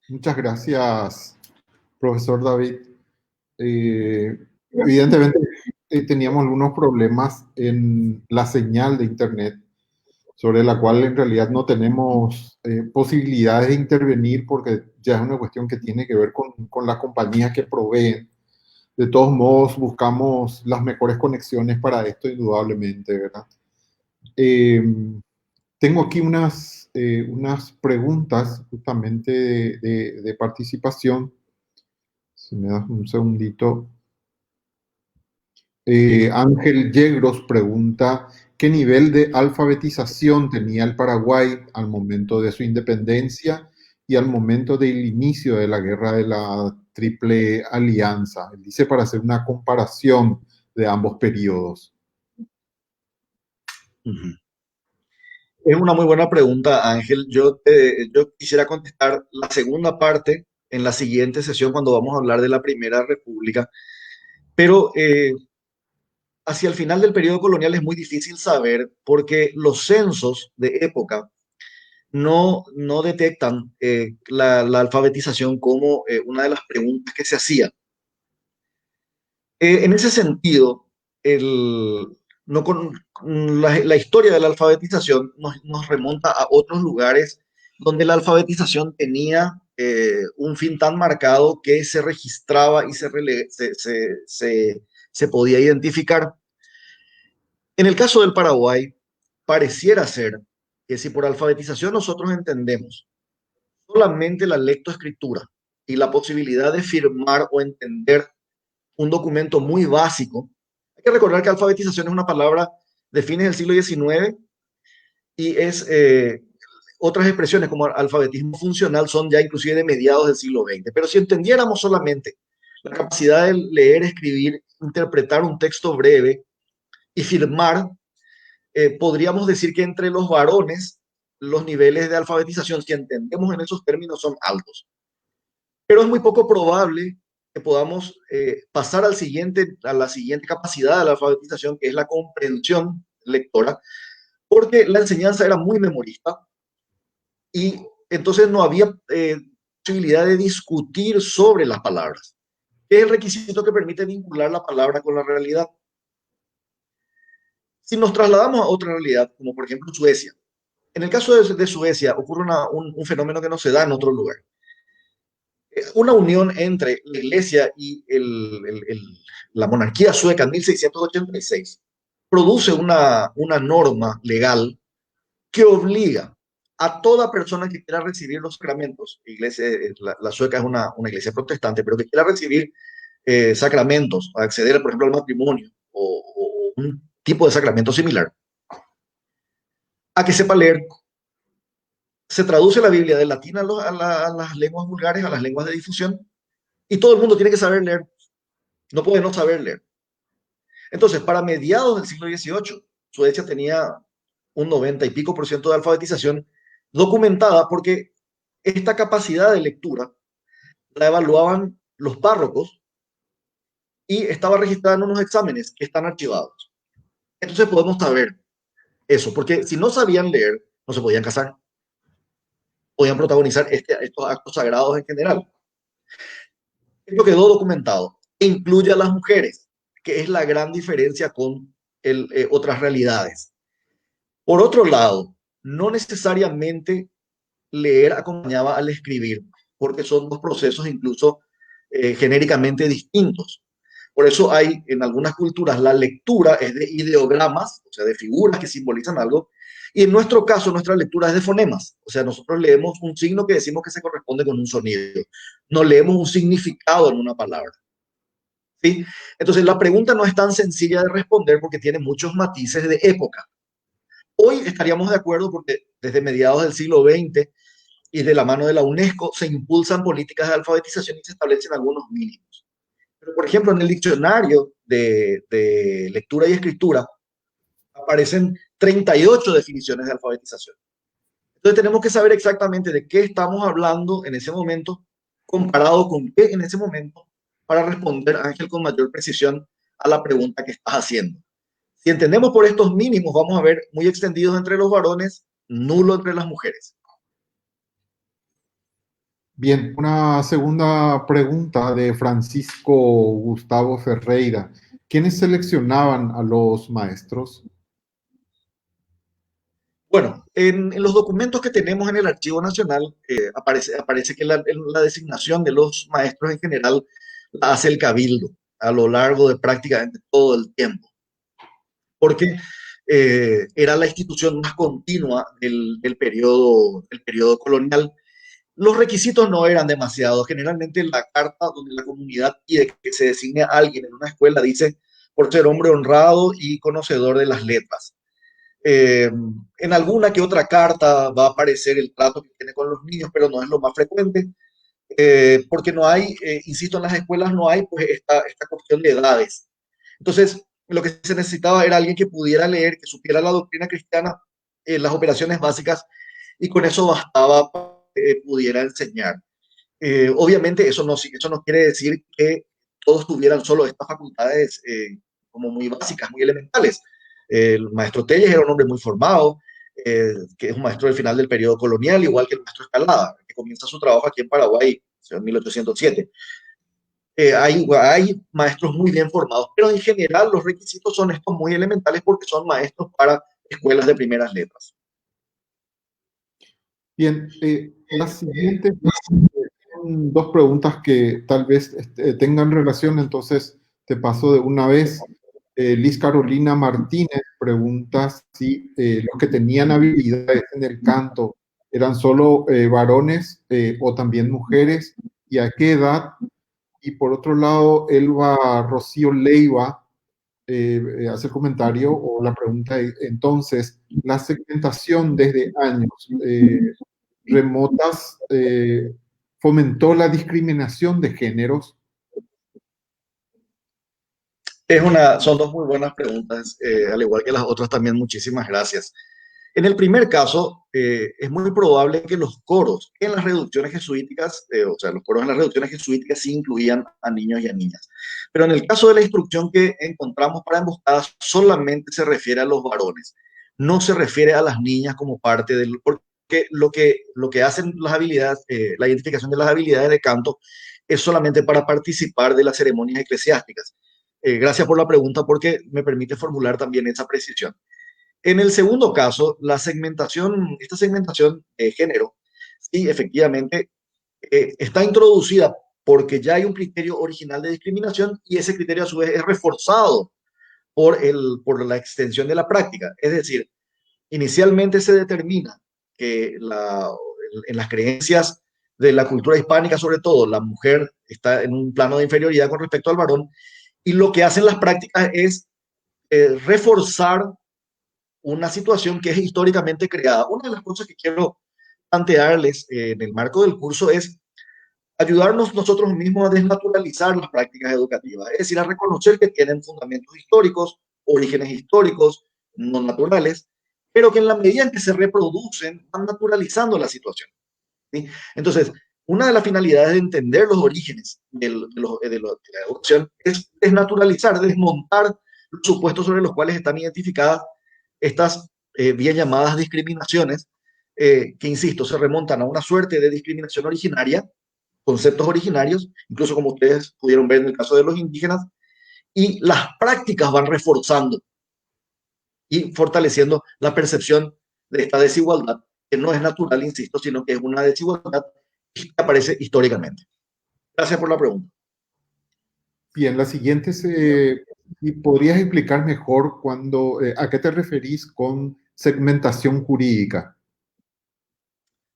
[SPEAKER 1] Muchas gracias, profesor David. Evidentemente teníamos algunos problemas en la señal de Internet, sobre la cual en realidad no tenemos posibilidades de intervenir porque ya es una cuestión que tiene que ver con las compañías que proveen. De todos modos, buscamos las mejores conexiones para esto, indudablemente, ¿verdad? Tengo aquí unas preguntas justamente de participación. Si me das un segundito. Ángel Yegros pregunta, ¿qué nivel de alfabetización tenía el Paraguay al momento de su independencia y al momento del inicio de la guerra de la Triple Alianza? Él dice para hacer una comparación de ambos periodos.
[SPEAKER 2] Es una muy buena pregunta, Ángel. Yo quisiera contestar la segunda parte en la siguiente sesión cuando vamos a hablar de la Primera República, pero hacia el final del periodo colonial es muy difícil saber porque los censos de época no detectan la alfabetización como una de las preguntas que se hacía. En ese sentido, el, no con, la historia de la alfabetización nos remonta a otros lugares donde la alfabetización tenía un fin tan marcado que se registraba y se podía identificar. En el caso del Paraguay, pareciera ser que si por alfabetización nosotros entendemos solamente la lectoescritura y la posibilidad de firmar o entender un documento muy básico. Hay que recordar que alfabetización es una palabra de fines del siglo XIX y otras expresiones como alfabetismo funcional son ya inclusive de mediados del siglo XX. Pero si entendiéramos solamente la capacidad de leer, escribir, interpretar un texto breve y firmar, podríamos decir que entre los varones los niveles de alfabetización, si entendemos en esos términos, son altos. Pero es muy poco probable que podamos pasar a la siguiente capacidad de la alfabetización, que es la comprensión lectora, porque la enseñanza era muy memorista y entonces no había posibilidad de discutir sobre las palabras, que es el requisito que permite vincular la palabra con la realidad. Si nos trasladamos a otra realidad, como por ejemplo Suecia, en el caso de Suecia ocurre un fenómeno que no se da en otro lugar. Una unión entre la iglesia y la monarquía sueca en 1686 produce una norma legal que obliga a toda persona que quiera recibir los sacramentos, la sueca es una iglesia protestante, pero que quiera recibir sacramentos, acceder, por ejemplo, al matrimonio o un tipo de sacramento similar, a que sepa leer. Se traduce la Biblia del latín a las lenguas vulgares, a las lenguas de difusión, y todo el mundo tiene que saber leer. No puede no saber leer. Entonces, para mediados del siglo XVIII, Suecia tenía un 90 y pico por ciento de alfabetización documentada porque esta capacidad de lectura la evaluaban los párrocos y estaba registrada en unos exámenes que están archivados. Entonces podemos saber eso, porque si no sabían leer, no se podían casar, podían protagonizar estos actos sagrados en general. Esto quedó documentado e incluye a las mujeres, que es la gran diferencia con otras realidades. Por otro lado, no necesariamente leer acompañaba al escribir, porque son dos procesos incluso genéricamente distintos. Por eso hay en algunas culturas la lectura es de ideogramas, o sea, de figuras que simbolizan algo, y en nuestro caso nuestra lectura es de fonemas, o sea, nosotros leemos un signo que decimos que se corresponde con un sonido, no leemos un significado en una palabra. ¿Sí? Entonces la pregunta no es tan sencilla de responder porque tiene muchos matices de época. Hoy estaríamos de acuerdo porque desde mediados del siglo XX y de la mano de la UNESCO se impulsan políticas de alfabetización y se establecen algunos mínimos. Pero, por ejemplo, en el diccionario de lectura y escritura aparecen 38 definiciones de alfabetización. Entonces tenemos que saber exactamente de qué estamos hablando en ese momento, comparado con qué en ese momento, para responder, Ángel, con mayor precisión a la pregunta que estás haciendo. Si entendemos por estos mínimos, vamos a ver muy extendidos entre los varones, nulo entre las mujeres.
[SPEAKER 1] Bien, una segunda pregunta de Francisco Gustavo Ferreira. ¿Quiénes seleccionaban a los maestros?
[SPEAKER 2] Bueno, en los documentos que tenemos en el Archivo Nacional aparece que la designación de los maestros en general la hace el Cabildo a lo largo de prácticamente todo el tiempo, porque era la institución más continua del periodo colonial. Los requisitos no eran demasiados. Generalmente la carta donde la comunidad pide que se designe a alguien en una escuela dice por ser hombre honrado y conocedor de las letras. En alguna que otra carta va a aparecer el trato que tiene con los niños, pero no es lo más frecuente, porque no hay, insisto, en las escuelas no hay pues esta cuestión de edades. Entonces, lo que se necesitaba era alguien que pudiera leer, que supiera la doctrina cristiana, las operaciones básicas, y con eso bastaba para que pudiera enseñar. Obviamente eso no quiere decir que todos tuvieran solo estas facultades como muy básicas, muy elementales. El maestro Telles era un hombre muy formado, que es un maestro del final del periodo colonial, igual que el maestro Escalada, que comienza su trabajo aquí en Paraguay en 1807. Hay maestros muy bien formados, pero en general los requisitos son estos muy elementales porque son maestros para escuelas de primeras letras.
[SPEAKER 1] Bien, las siguientes son dos preguntas que tal vez tengan relación, entonces te paso de una vez. Liz Carolina Martínez pregunta si los que tenían habilidades en el canto eran solo varones o también mujeres y a qué edad. Y por otro lado, Elba Rocío Leiva hace el comentario o la pregunta es, entonces, la segmentación desde años remotas fomentó la discriminación de géneros.
[SPEAKER 2] Son dos muy buenas preguntas, al igual que las otras también, muchísimas gracias. En el primer caso, es muy probable que los coros en las reducciones jesuíticas, o sea, los coros en las reducciones jesuíticas sí incluían a niños y a niñas. Pero en el caso de la instrucción que encontramos para emboscadas, solamente se refiere a los varones. No se refiere a las niñas como parte del... Porque lo que hacen las habilidades, la identificación de las habilidades de canto es solamente para participar de las ceremonias eclesiásticas. Gracias por la pregunta porque me permite formular también esa precisión. En el segundo caso, esta segmentación de género, sí, efectivamente, está introducida porque ya hay un criterio original de discriminación y ese criterio a su vez es reforzado por la extensión de la práctica. Es decir, inicialmente se determina que en las creencias de la cultura hispánica, sobre todo, la mujer está en un plano de inferioridad con respecto al varón y lo que hacen las prácticas es reforzar una situación que es históricamente creada. Una de las cosas que quiero plantearles en el marco del curso es ayudarnos nosotros mismos a desnaturalizar las prácticas educativas, es decir, a reconocer que tienen fundamentos históricos, orígenes históricos, no naturales, pero que en la medida en que se reproducen van naturalizando la situación. ¿Sí? Entonces, una de las finalidades de entender los orígenes de la educación es desnaturalizar, desmontar los supuestos sobre los cuales están identificadas estas bien llamadas discriminaciones, que, insisto, se remontan a una suerte de discriminación originaria, conceptos originarios, incluso como ustedes pudieron ver en el caso de los indígenas, y las prácticas van reforzando y fortaleciendo la percepción de esta desigualdad, que no es natural, insisto, sino que es una desigualdad que aparece históricamente. Gracias por la pregunta.
[SPEAKER 1] Bien, la siguiente es, ¿podrías explicar mejor a qué te referís con segmentación jurídica?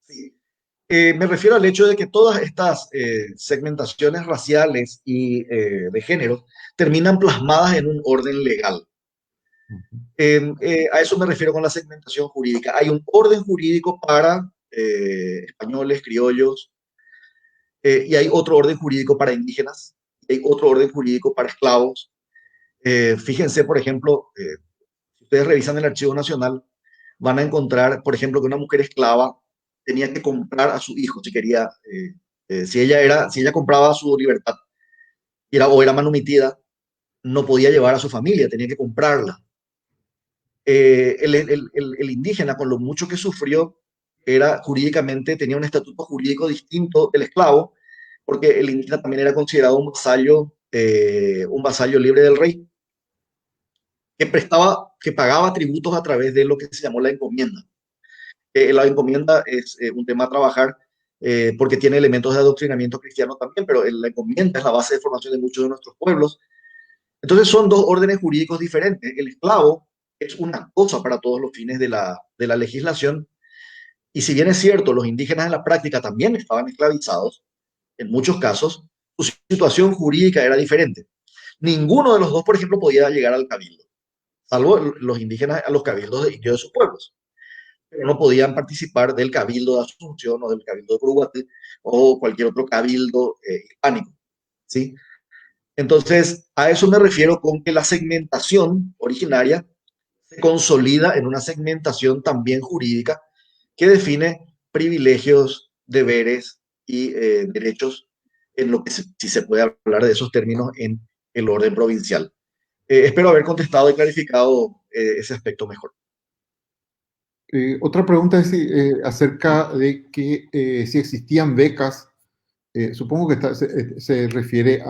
[SPEAKER 2] Sí. Me refiero al hecho de que todas estas segmentaciones raciales y de género terminan plasmadas en un orden legal. A eso me refiero con la segmentación jurídica. Hay un orden jurídico para españoles, criollos, y hay otro orden jurídico para indígenas, y hay otro orden jurídico para esclavos. Fíjense, por ejemplo, si ustedes revisan el Archivo Nacional, van a encontrar, por ejemplo, que una mujer esclava tenía que comprar a su hijo si quería, si ella compraba su libertad o era manumitida, no podía llevar a su familia, tenía que comprarla. El indígena, con lo mucho que sufrió, era jurídicamente, tenía un estatuto jurídico distinto del esclavo, porque el indígena también era considerado un vasallo libre del rey, que pagaba tributos a través de lo que se llamó la encomienda. La encomienda es un tema a trabajar porque tiene elementos de adoctrinamiento cristiano también, pero la encomienda es la base de formación de muchos de nuestros pueblos. Entonces son dos órdenes jurídicos diferentes. El esclavo es una cosa para todos los fines de la legislación, y si bien es cierto, los indígenas en la práctica también estaban esclavizados, en muchos casos, su situación jurídica era diferente. Ninguno de los dos, por ejemplo, podía llegar al cabildo, salvo los indígenas a los cabildos de indios de sus pueblos, pero no podían participar del cabildo de Asunción o del cabildo de Curuguaté o cualquier otro cabildo hispánico, ¿sí? Entonces, a eso me refiero con que la segmentación originaria se consolida en una segmentación también jurídica que define privilegios, deberes y derechos en lo que si se puede hablar de esos términos en el orden provincial. Espero haber contestado y clarificado ese aspecto mejor.
[SPEAKER 1] Otra pregunta es acerca de que si existían becas, supongo que se refiere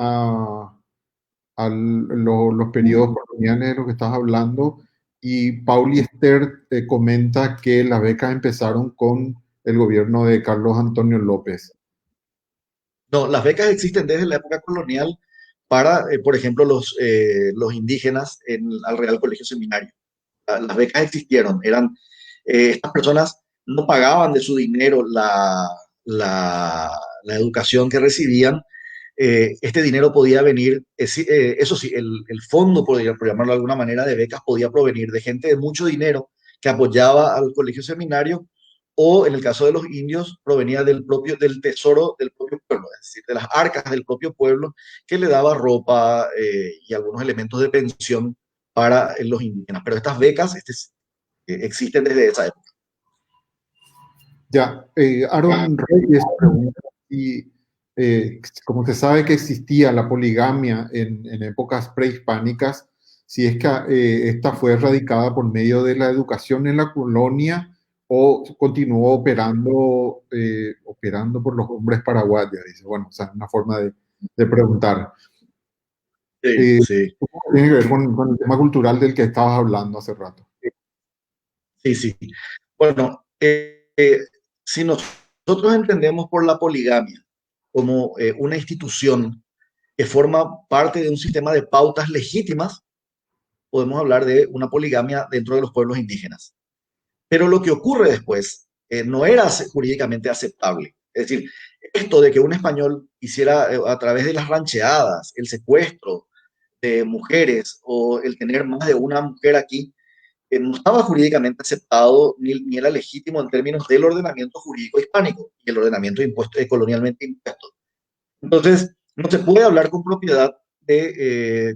[SPEAKER 1] los periodos coloniales de los que estás hablando, y Pauli Esther comenta que las becas empezaron con el gobierno de Carlos Antonio López.
[SPEAKER 2] No, las becas existen desde la época colonial para, por ejemplo, los indígenas al Real Colegio Seminario. Las becas existieron, estas personas no pagaban de su dinero la educación que recibían. Este dinero podía venir, eso sí, el fondo, por llamarlo de alguna manera, de becas podía provenir de gente de mucho dinero que apoyaba al colegio seminario, o en el caso de los indios, provenía del tesoro del propio pueblo, es decir, de las arcas del propio pueblo, que le daba ropa y algunos elementos de pensión para los indígenas. Pero estas becas existen desde esa época.
[SPEAKER 1] Ya, Aaron Reyes pregunta si, como se sabe que existía la poligamia en épocas prehispánicas, si es que esta fue erradicada por medio de la educación en la colonia o continuó operando por los hombres paraguayos. Dice, bueno, o sea, una forma de preguntar.
[SPEAKER 2] Sí,
[SPEAKER 1] Eh,
[SPEAKER 2] sí,
[SPEAKER 1] Tiene que ver con el tema cultural del que estabas hablando hace rato.
[SPEAKER 2] sí, sí. Bueno, si nosotros entendemos por la poligamia como una institución que forma parte de un sistema de pautas legítimas, podemos hablar de una poligamia dentro de los pueblos indígenas. Pero lo que ocurre después no era jurídicamente aceptable. Es decir, esto de que un español hiciera a través de las rancheadas, el secuestro de mujeres o el tener más de una mujer aquí, no estaba jurídicamente aceptado ni era legítimo en términos del ordenamiento jurídico hispánico y el ordenamiento impuesto, colonialmente impuesto. Entonces, no se puede hablar con propiedad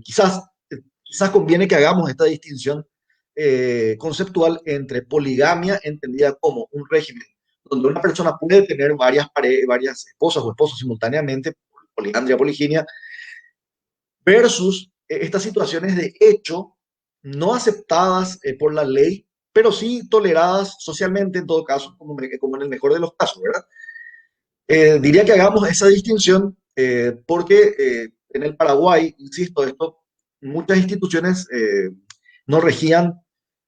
[SPEAKER 2] quizás conviene que hagamos esta distinción conceptual entre poligamia, entendida como un régimen donde una persona puede tener varias esposas o esposos simultáneamente, poliandria, poliginia, versus estas situaciones de hecho no aceptadas por la ley, pero sí toleradas socialmente en todo caso, como en el mejor de los casos, ¿verdad? Diría que hagamos esa distinción porque en el Paraguay, insisto, muchas instituciones no regían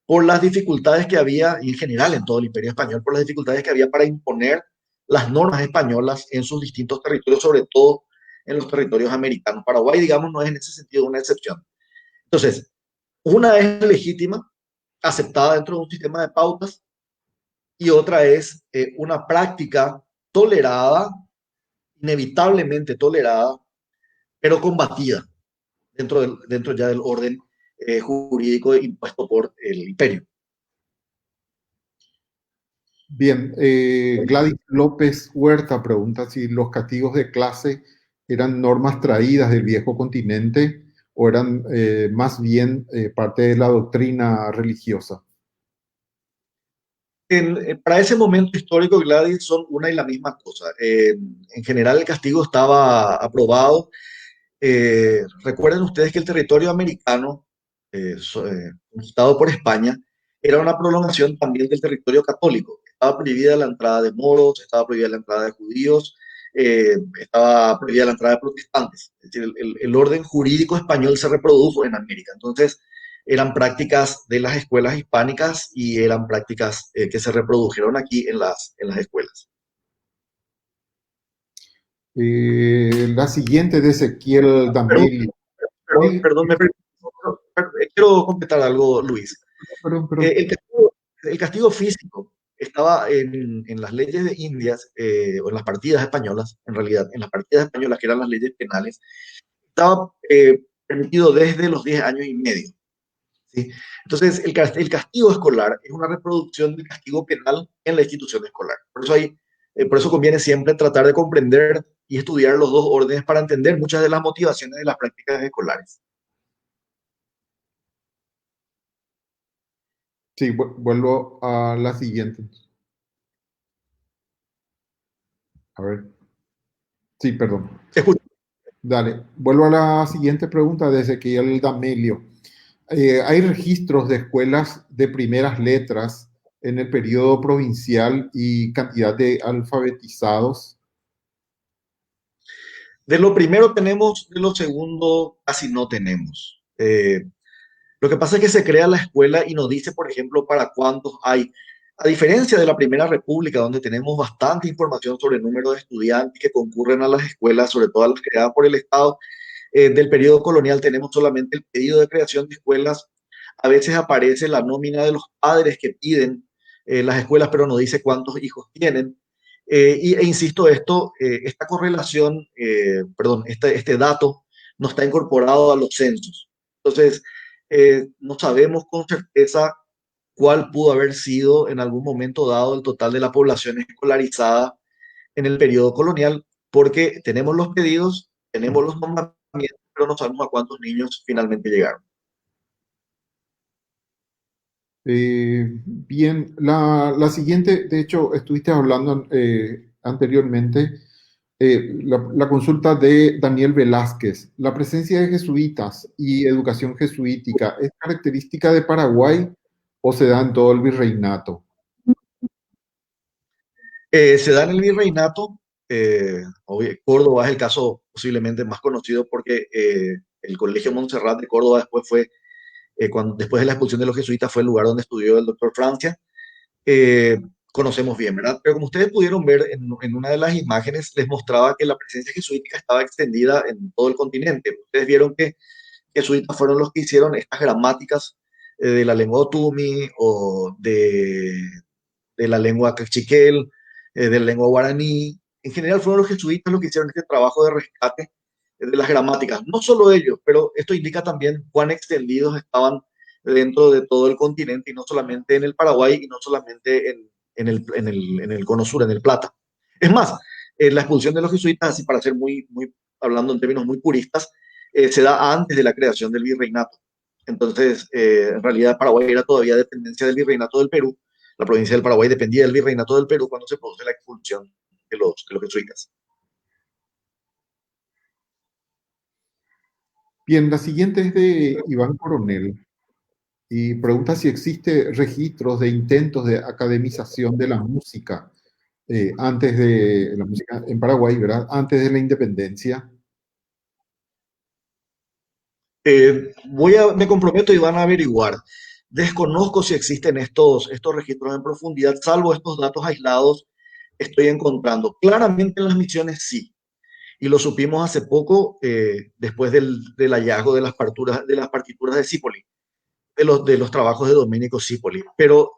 [SPEAKER 2] por las dificultades que había, y en general en todo el Imperio Español, por las dificultades que había para imponer las normas españolas en sus distintos territorios, sobre todo en los territorios americanos. Paraguay, digamos, no es en ese sentido una excepción. Entonces, una es legítima, aceptada dentro de un sistema de pautas, y otra es una práctica tolerada, inevitablemente tolerada, pero combatida dentro ya del orden jurídico impuesto por el imperio.
[SPEAKER 1] Bien, Gladys López Huerta pregunta si los castigos de clase eran normas traídas del viejo continente o eran más bien parte de la doctrina religiosa.
[SPEAKER 2] Para ese momento histórico, Gladys, son una y la misma cosa. En general, el castigo estaba aprobado. Recuerden ustedes que el territorio americano, conquistado por España, era una prolongación también del territorio católico. Estaba prohibida la entrada de moros, estaba prohibida la entrada de judíos, estaba prohibida la entrada de protestantes. Es decir, el orden jurídico español se reprodujo en América. Entonces, eran prácticas de las escuelas hispánicas y eran prácticas que se reprodujeron aquí en las escuelas.
[SPEAKER 1] La siguiente de Ezequiel
[SPEAKER 2] Perdón,
[SPEAKER 1] Dameli.
[SPEAKER 2] perdón, perdón, quiero completar algo, Luis.
[SPEAKER 1] Perdón.
[SPEAKER 2] El castigo físico estaba en las leyes de Indias, o en las partidas españolas, en realidad, en las partidas españolas, que eran las leyes penales, estaba permitido desde los 10 años y medio. ¿Sí? Entonces, el castigo escolar es una reproducción del castigo penal en la institución escolar. Por eso conviene siempre tratar de comprender y estudiar los dos órdenes para entender muchas de las motivaciones de las prácticas escolares.
[SPEAKER 1] Sí, vuelvo a la siguiente. A ver. Sí, perdón.
[SPEAKER 2] Escucha.
[SPEAKER 1] Dale, vuelvo a la siguiente pregunta de Ezequiel Damelio. hay registros de escuelas de primeras letras en el periodo provincial y cantidad de alfabetizados.
[SPEAKER 2] De lo primero tenemos, de lo segundo casi no tenemos. Lo que pasa es que se crea la escuela y nos dice, por ejemplo, para cuántos hay. A diferencia de la Primera República, donde tenemos bastante información sobre el número de estudiantes que concurren a las escuelas, sobre todo las creadas por el Estado, del periodo colonial tenemos solamente el pedido de creación de escuelas. A veces aparece la nómina de los padres que piden las escuelas, pero no dice cuántos hijos tienen. Insisto, esta correlación, perdón, este dato no está incorporado a los censos. Entonces, no sabemos con certeza cuál pudo haber sido en algún momento dado el total de la población escolarizada en el periodo colonial, porque tenemos los pedidos, tenemos los nombramientos, pero no sabemos a cuántos niños finalmente llegaron.
[SPEAKER 1] Bien, la siguiente, de hecho, estuviste hablando anteriormente, la consulta de Daniel Velázquez. ¿La presencia de jesuitas y educación jesuítica es característica de Paraguay o se da en todo el virreinato?
[SPEAKER 2] Se da en el virreinato. Córdoba es el caso posiblemente más conocido porque el Colegio Montserrat de Córdoba después fue, después de la expulsión de los jesuitas, fue el lugar donde estudió el doctor Francia. eh, Conocemos bien, ¿verdad? Pero como ustedes pudieron ver en una de las imágenes, les mostraba que la presencia jesuítica estaba extendida en todo el continente. Ustedes vieron que jesuitas fueron los que hicieron estas gramáticas de la lengua Otumi o de la lengua cachiquel, de la lengua guaraní. En general fueron los jesuitas los que hicieron este trabajo de rescate de las gramáticas. No solo ellos, pero esto indica también cuán extendidos estaban dentro de todo el continente y no solamente en el Paraguay y no solamente en el Cono Sur, en el Plata. Es más, la expulsión de los jesuitas, así para ser hablando en términos muy puristas, se da antes de la creación del virreinato. Entonces, en realidad Paraguay era todavía dependencia del virreinato del Perú. La provincia del Paraguay dependía del virreinato del Perú cuando se produce la expulsión de los jesuitas.
[SPEAKER 1] Bien, la siguiente es de Iván Coronel y pregunta si existe registros de intentos de academización de la música antes de la música en Paraguay, ¿verdad? Antes de la independencia.
[SPEAKER 2] Me comprometo y van a averiguar. Desconozco si existen estos registros en profundidad, salvo estos datos aislados estoy encontrando. Claramente en las misiones sí, y lo supimos hace poco después del hallazgo de las partituras de Cipoli, de los trabajos de Domenico Cipoli. Pero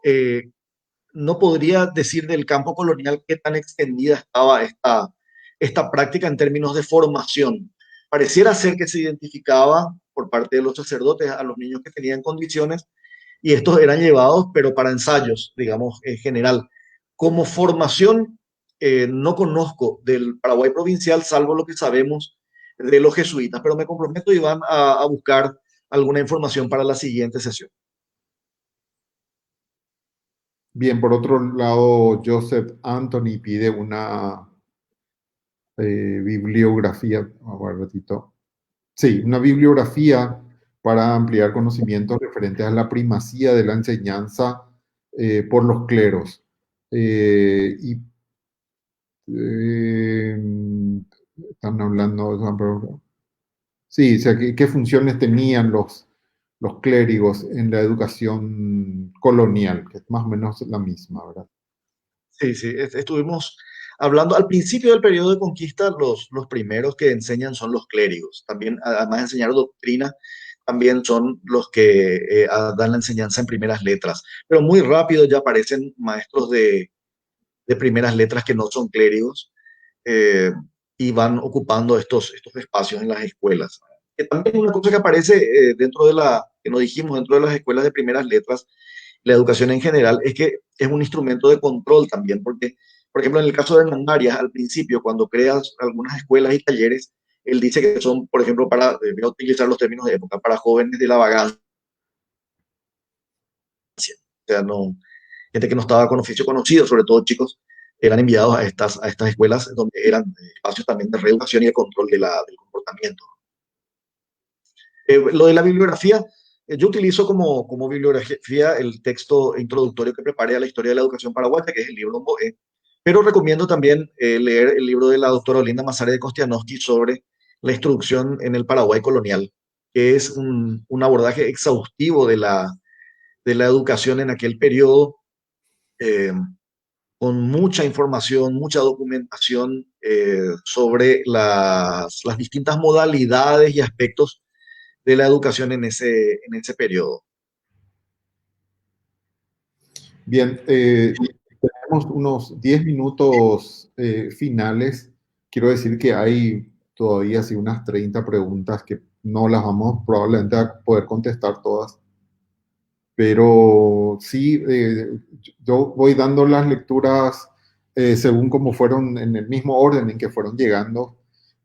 [SPEAKER 2] no podría decir del campo colonial qué tan extendida estaba esta práctica en términos de formación. Pareciera ser que se identificaba por parte de los sacerdotes a los niños que tenían condiciones y estos eran llevados, pero para ensayos, digamos, en general. Como formación, no conozco del Paraguay provincial, salvo lo que sabemos de los jesuitas, pero me comprometo, Iván, a buscar alguna información para la siguiente sesión.
[SPEAKER 1] Bien, por otro lado, Joseph Anthony pide una bibliografía, a ver, ratito. Sí, una bibliografía para ampliar conocimientos referentes a la primacía de la enseñanza por los cleros. Y eh, están hablando, sí, o sea, ¿qué funciones tenían los clérigos en la educación colonial? Que es más o menos la misma, ¿verdad?
[SPEAKER 2] Sí, sí, estuvimos hablando al principio del periodo de conquista, los primeros que enseñan son los clérigos. También, además de enseñar doctrina, también son los que dan la enseñanza en primeras letras. Pero muy rápido ya aparecen maestros de primeras letras que no son clérigos eh, y van ocupando estos espacios en las escuelas. Que también una cosa que aparece que no dijimos, dentro de las escuelas de primeras letras, la educación en general, es que es un instrumento de control también, porque, por ejemplo, en el caso de Hernán Arias, al principio, cuando creas algunas escuelas y talleres, él dice que son, por ejemplo, voy a utilizar los términos de época, para jóvenes de la vagancia, o sea, no, gente que no estaba con oficio conocido, sobre todo chicos, eran enviados a estas escuelas donde eran espacios también de reeducación y de control del comportamiento. Lo de la bibliografía, Yo utilizo como bibliografía el texto introductorio que preparé a la historia de la educación paraguaya, que es el libro Boe, pero recomiendo también leer el libro de la doctora Olinda Mazare de Kostianowski sobre la instrucción en el Paraguay colonial, que es un abordaje exhaustivo de la educación en aquel periodo, eh, con mucha información, mucha documentación sobre las distintas modalidades y aspectos de la educación en ese periodo.
[SPEAKER 1] Bien, tenemos unos 10 minutos finales. Quiero decir que hay todavía así unas 30 preguntas que no las vamos probablemente a poder contestar todas, pero sí, yo voy dando las lecturas según como fueron, en el mismo orden en que fueron llegando,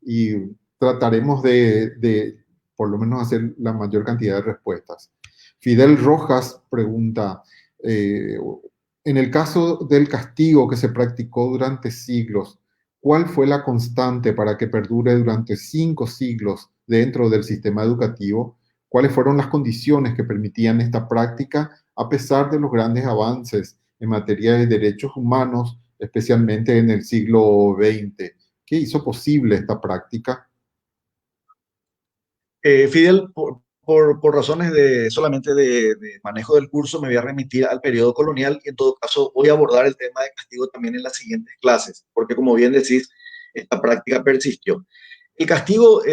[SPEAKER 1] y trataremos de por lo menos hacer la mayor cantidad de respuestas. Fidel Rojas pregunta, eh, en el caso del castigo que se practicó durante siglos, ¿cuál fue la constante para que perdure durante 5 siglos dentro del sistema educativo? ¿Cuáles fueron las condiciones que permitían esta práctica a pesar de los grandes avances en materia de derechos humanos, especialmente en el siglo XX? ¿Qué hizo posible esta práctica?
[SPEAKER 2] Fidel, por razones solamente de manejo del curso, me voy a remitir al periodo colonial y en todo caso voy a abordar el tema de castigo también en las siguientes clases, porque como bien decís, esta práctica persistió. El castigo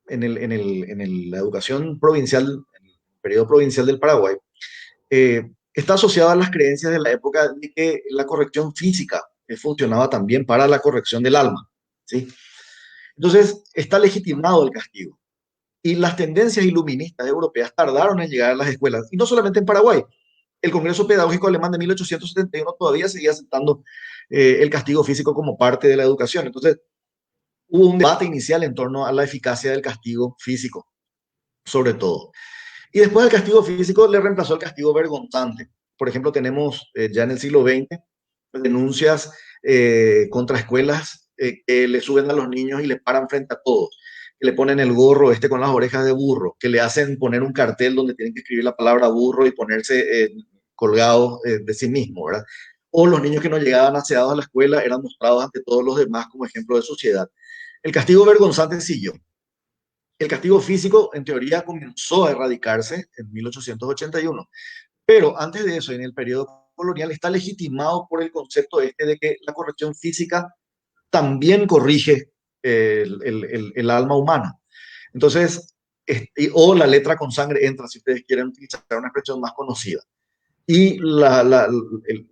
[SPEAKER 2] la educación provincial, en el periodo provincial del Paraguay, está asociado a las creencias de la época de que la corrección física funcionaba también para la corrección del alma, ¿sí? Entonces, está legitimado el castigo. Y las tendencias iluministas europeas tardaron en llegar a las escuelas, y no solamente en Paraguay. El Congreso Pedagógico Alemán de 1871 todavía seguía aceptando el castigo físico como parte de la educación. Entonces, hubo un debate inicial en torno a la eficacia del castigo físico, sobre todo. Y después del castigo físico le reemplazó el castigo vergonzante. Por ejemplo, tenemos ya en el siglo XX denuncias contra escuelas que le suben a los niños y le paran frente a todos, que le ponen el gorro con las orejas de burro, que le hacen poner un cartel donde tienen que escribir la palabra burro y ponerse colgados de sí mismo, ¿verdad? O los niños que no llegaban aseados a la escuela eran mostrados ante todos los demás como ejemplo de suciedad. El castigo vergonzante siguió. El castigo físico, en teoría, comenzó a erradicarse en 1881, pero antes de eso, en el periodo colonial, está legitimado por el concepto de que la corrección física también corrige el alma humana. Entonces, o la letra con sangre entra, si ustedes quieren utilizar una expresión más conocida. Y el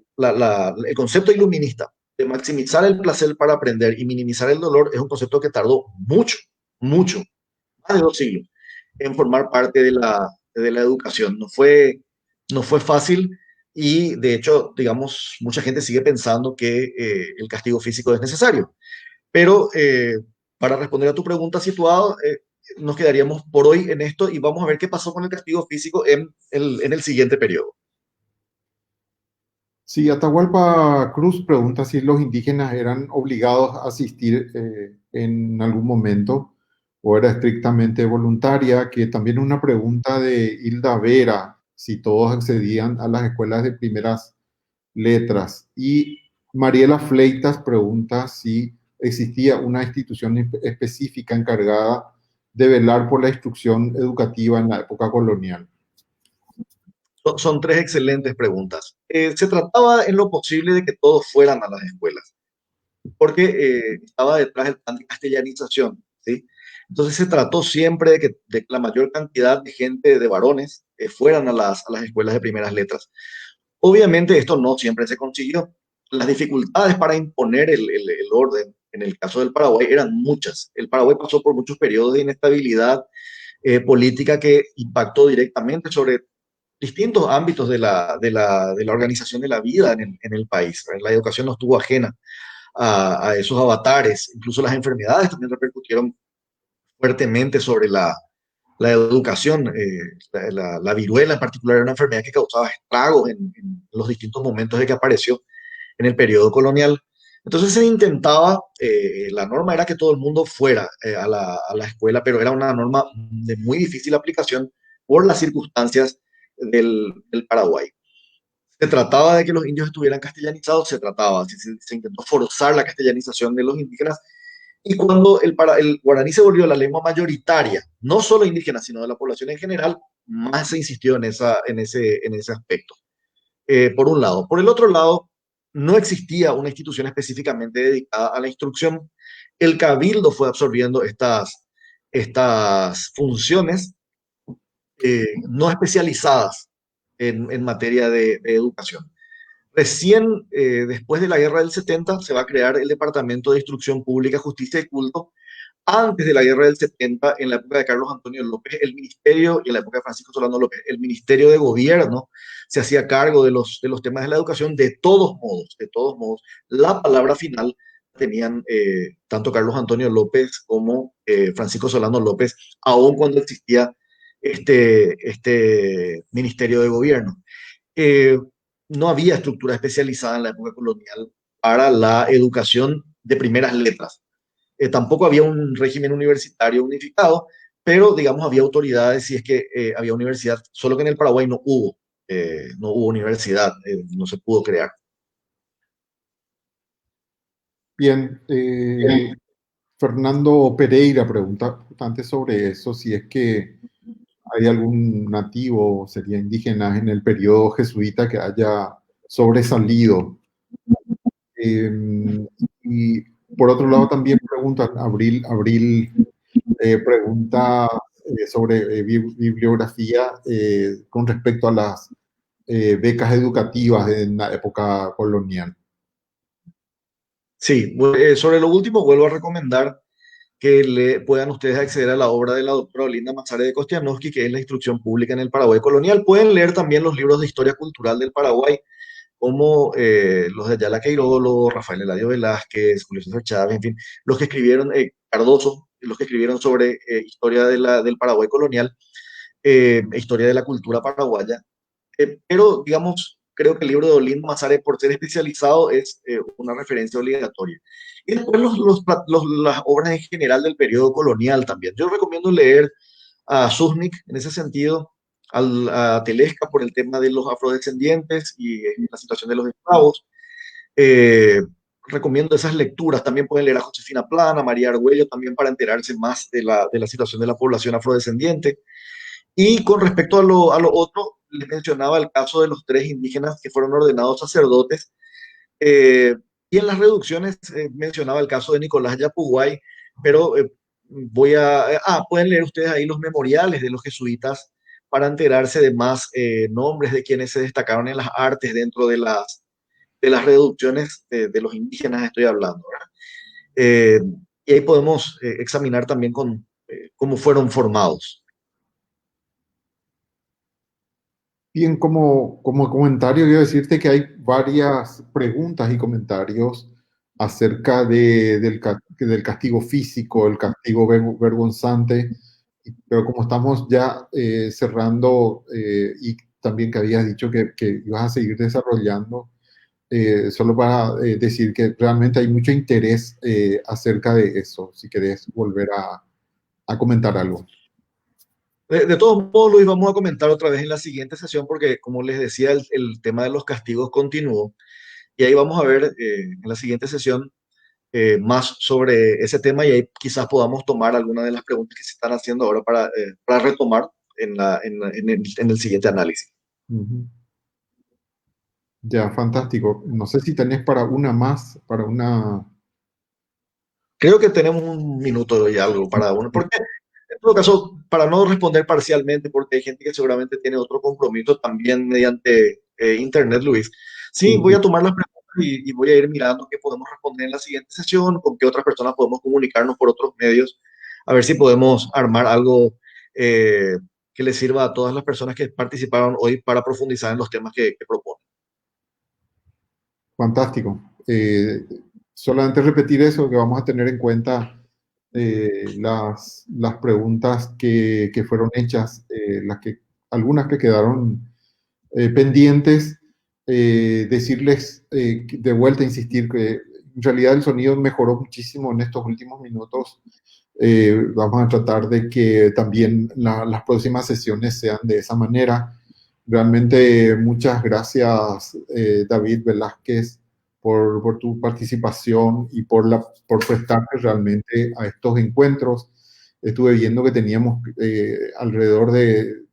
[SPEAKER 2] concepto iluminista de maximizar el placer para aprender y minimizar el dolor es un concepto que tardó mucho, mucho, más de 2 siglos, en formar parte de la educación. No fue fácil y de hecho, digamos, mucha gente sigue pensando que el castigo físico es necesario. Pero para responder a tu pregunta situado, nos quedaríamos por hoy en esto y vamos a ver qué pasó con el castigo físico en el siguiente periodo.
[SPEAKER 1] Sí, Atahualpa Cruz pregunta si los indígenas eran obligados a asistir en algún momento o era estrictamente voluntaria, que también una pregunta de Hilda Vera, si todos accedían a las escuelas de primeras letras. Y Mariela Fleitas pregunta si existía una institución específica encargada de velar por la instrucción educativa en la época colonial.
[SPEAKER 2] Son tres excelentes preguntas. Se trataba en lo posible de que todos fueran a las escuelas, porque estaba detrás el plan de castellanización, ¿sí? Entonces se trató siempre de que la mayor cantidad de gente, de varones, fueran a las escuelas de primeras letras. Obviamente esto no siempre se consiguió. Las dificultades para imponer el orden en el caso del Paraguay eran muchas. El Paraguay pasó por muchos periodos de inestabilidad política que impactó directamente sobre distintos ámbitos de la organización de la vida en el país. La educación no estuvo ajena a esos avatares, incluso las enfermedades también repercutieron fuertemente sobre la educación. La viruela en particular era una enfermedad que causaba estragos en los distintos momentos de que apareció en el periodo colonial. Entonces se intentaba, la norma era que todo el mundo fuera a la escuela, pero era una norma de muy difícil aplicación por las circunstancias del Paraguay. Se trataba de que los indios estuvieran castellanizados, se intentó forzar la castellanización de los indígenas, y cuando el guaraní se volvió la lengua mayoritaria, no solo indígena, sino de la población en general, más se insistió en ese aspecto. Por un lado. Por el otro lado, no existía una institución específicamente dedicada a la instrucción. El cabildo fue absorbiendo estas funciones no especializadas en materia de educación. Recién después de la guerra del 70 se va a crear el Departamento de Instrucción Pública, Justicia y Culto. Antes de la guerra del 70, en la época de Carlos Antonio López, el ministerio, y en la época de Francisco Solano López, el Ministerio de Gobierno se hacía cargo de los temas de la educación. De todos modos, la palabra final tenían tanto Carlos Antonio López como Francisco Solano López, aun cuando existía este Ministerio de Gobierno. Eh, no había estructura especializada en la época colonial para la educación de primeras letras. Tampoco había un régimen universitario unificado, pero digamos había autoridades si es que había universidad, solo que en el Paraguay no hubo universidad, no se pudo crear.
[SPEAKER 1] Bien, Fernando Pereira pregunta justamente sobre eso, si es que hay algún nativo, sería indígena, en el periodo jesuita que haya sobresalido. Y por otro lado también pregunta, Abril pregunta sobre bibliografía con respecto a las becas educativas en la época colonial.
[SPEAKER 2] Sí, sobre lo último vuelvo a recomendar que le puedan ustedes acceder a la obra de la doctora Olinda Mazare de Kostianowski, que es la instrucción pública en el Paraguay colonial. Pueden leer también los libros de historia cultural del Paraguay, como los de Ayala Queirolo, Rafael Eladio Velázquez, Julio César Chávez, en fin, los que escribieron, Cardoso, los que escribieron sobre historia del Paraguay colonial, historia de la cultura paraguaya. Pero, digamos, creo que el libro de Olinda Mazare, por ser especializado, es una referencia obligatoria. Y después las obras en general del periodo colonial también. Yo recomiendo leer a Zuznik en ese sentido, a Telesca por el tema de los afrodescendientes y la situación de los esclavos. Eh, Recomiendo esas lecturas. También pueden leer a Josefina Plana, María Argüello, también para enterarse más de la situación de la población afrodescendiente. Y con respecto a lo otro, les mencionaba el caso de los 3 indígenas que fueron ordenados sacerdotes. eh, y en las reducciones mencionaba el caso de Nicolás Yapuguay, pero pueden leer ustedes ahí los memoriales de los jesuitas para enterarse de más nombres de quienes se destacaron en las artes dentro de las reducciones de los indígenas, estoy hablando, ¿verdad? Eh, y ahí podemos examinar también cómo fueron formados.
[SPEAKER 1] Bien, como comentario, quiero decirte que hay varias preguntas y comentarios acerca del castigo físico, el castigo vergonzante, pero como estamos ya cerrando y también que habías dicho que ibas a seguir desarrollando, solo para decir que realmente hay mucho interés acerca de eso, si querés volver a comentar algo.
[SPEAKER 2] De todos modos, Luis, vamos a comentar otra vez en la siguiente sesión porque, como les decía, el tema de los castigos continuó y ahí vamos a ver en la siguiente sesión más sobre ese tema y ahí quizás podamos tomar algunas de las preguntas que se están haciendo ahora para retomar en el siguiente análisis.
[SPEAKER 1] Ujú. Ya, fantástico. No sé si tenés para una más, para una...
[SPEAKER 2] Creo que tenemos un minuto y algo para uno, porque en todo caso, para no responder parcialmente, porque hay gente que seguramente tiene otro compromiso también mediante internet, Luis. Sí,
[SPEAKER 1] Sí,
[SPEAKER 2] voy
[SPEAKER 1] sí.
[SPEAKER 2] a tomar las preguntas y voy a ir mirando qué podemos responder en la siguiente sesión, con qué otras personas podemos comunicarnos por otros medios, a ver si podemos armar algo eh, que les sirva a todas las personas que participaron hoy para profundizar en los temas que proponen.
[SPEAKER 1] Fantástico. Solamente repetir eso, que vamos a tener en cuenta las preguntas que fueron hechas, algunas que quedaron pendientes, decirles de vuelta, insistir que en realidad el sonido mejoró muchísimo en estos últimos minutos. Vamos a tratar de que también las próximas sesiones sean de esa manera. Realmente muchas gracias, David Velázquez, por tu participación y por prestarte realmente a estos encuentros. Estuve viendo que teníamos alrededor de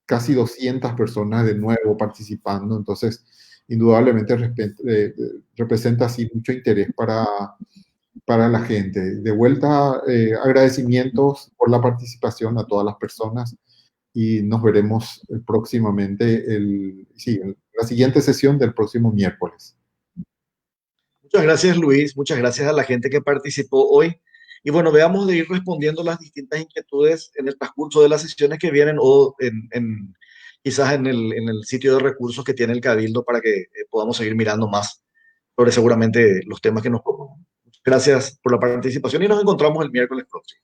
[SPEAKER 1] casi 200 personas de nuevo participando, entonces indudablemente representa así mucho interés para la gente. De vuelta, agradecimientos por la participación a todas las personas y nos veremos próximamente, sí, en la siguiente sesión del próximo miércoles.
[SPEAKER 2] Muchas gracias, Luis. Muchas gracias a la gente que participó hoy. Y bueno, veamos de ir respondiendo las distintas inquietudes en el transcurso de las sesiones que vienen o quizás en el sitio de recursos que tiene el Cabildo para que podamos seguir mirando más sobre seguramente los temas que nos proponen. Gracias por la participación y nos encontramos el miércoles próximo.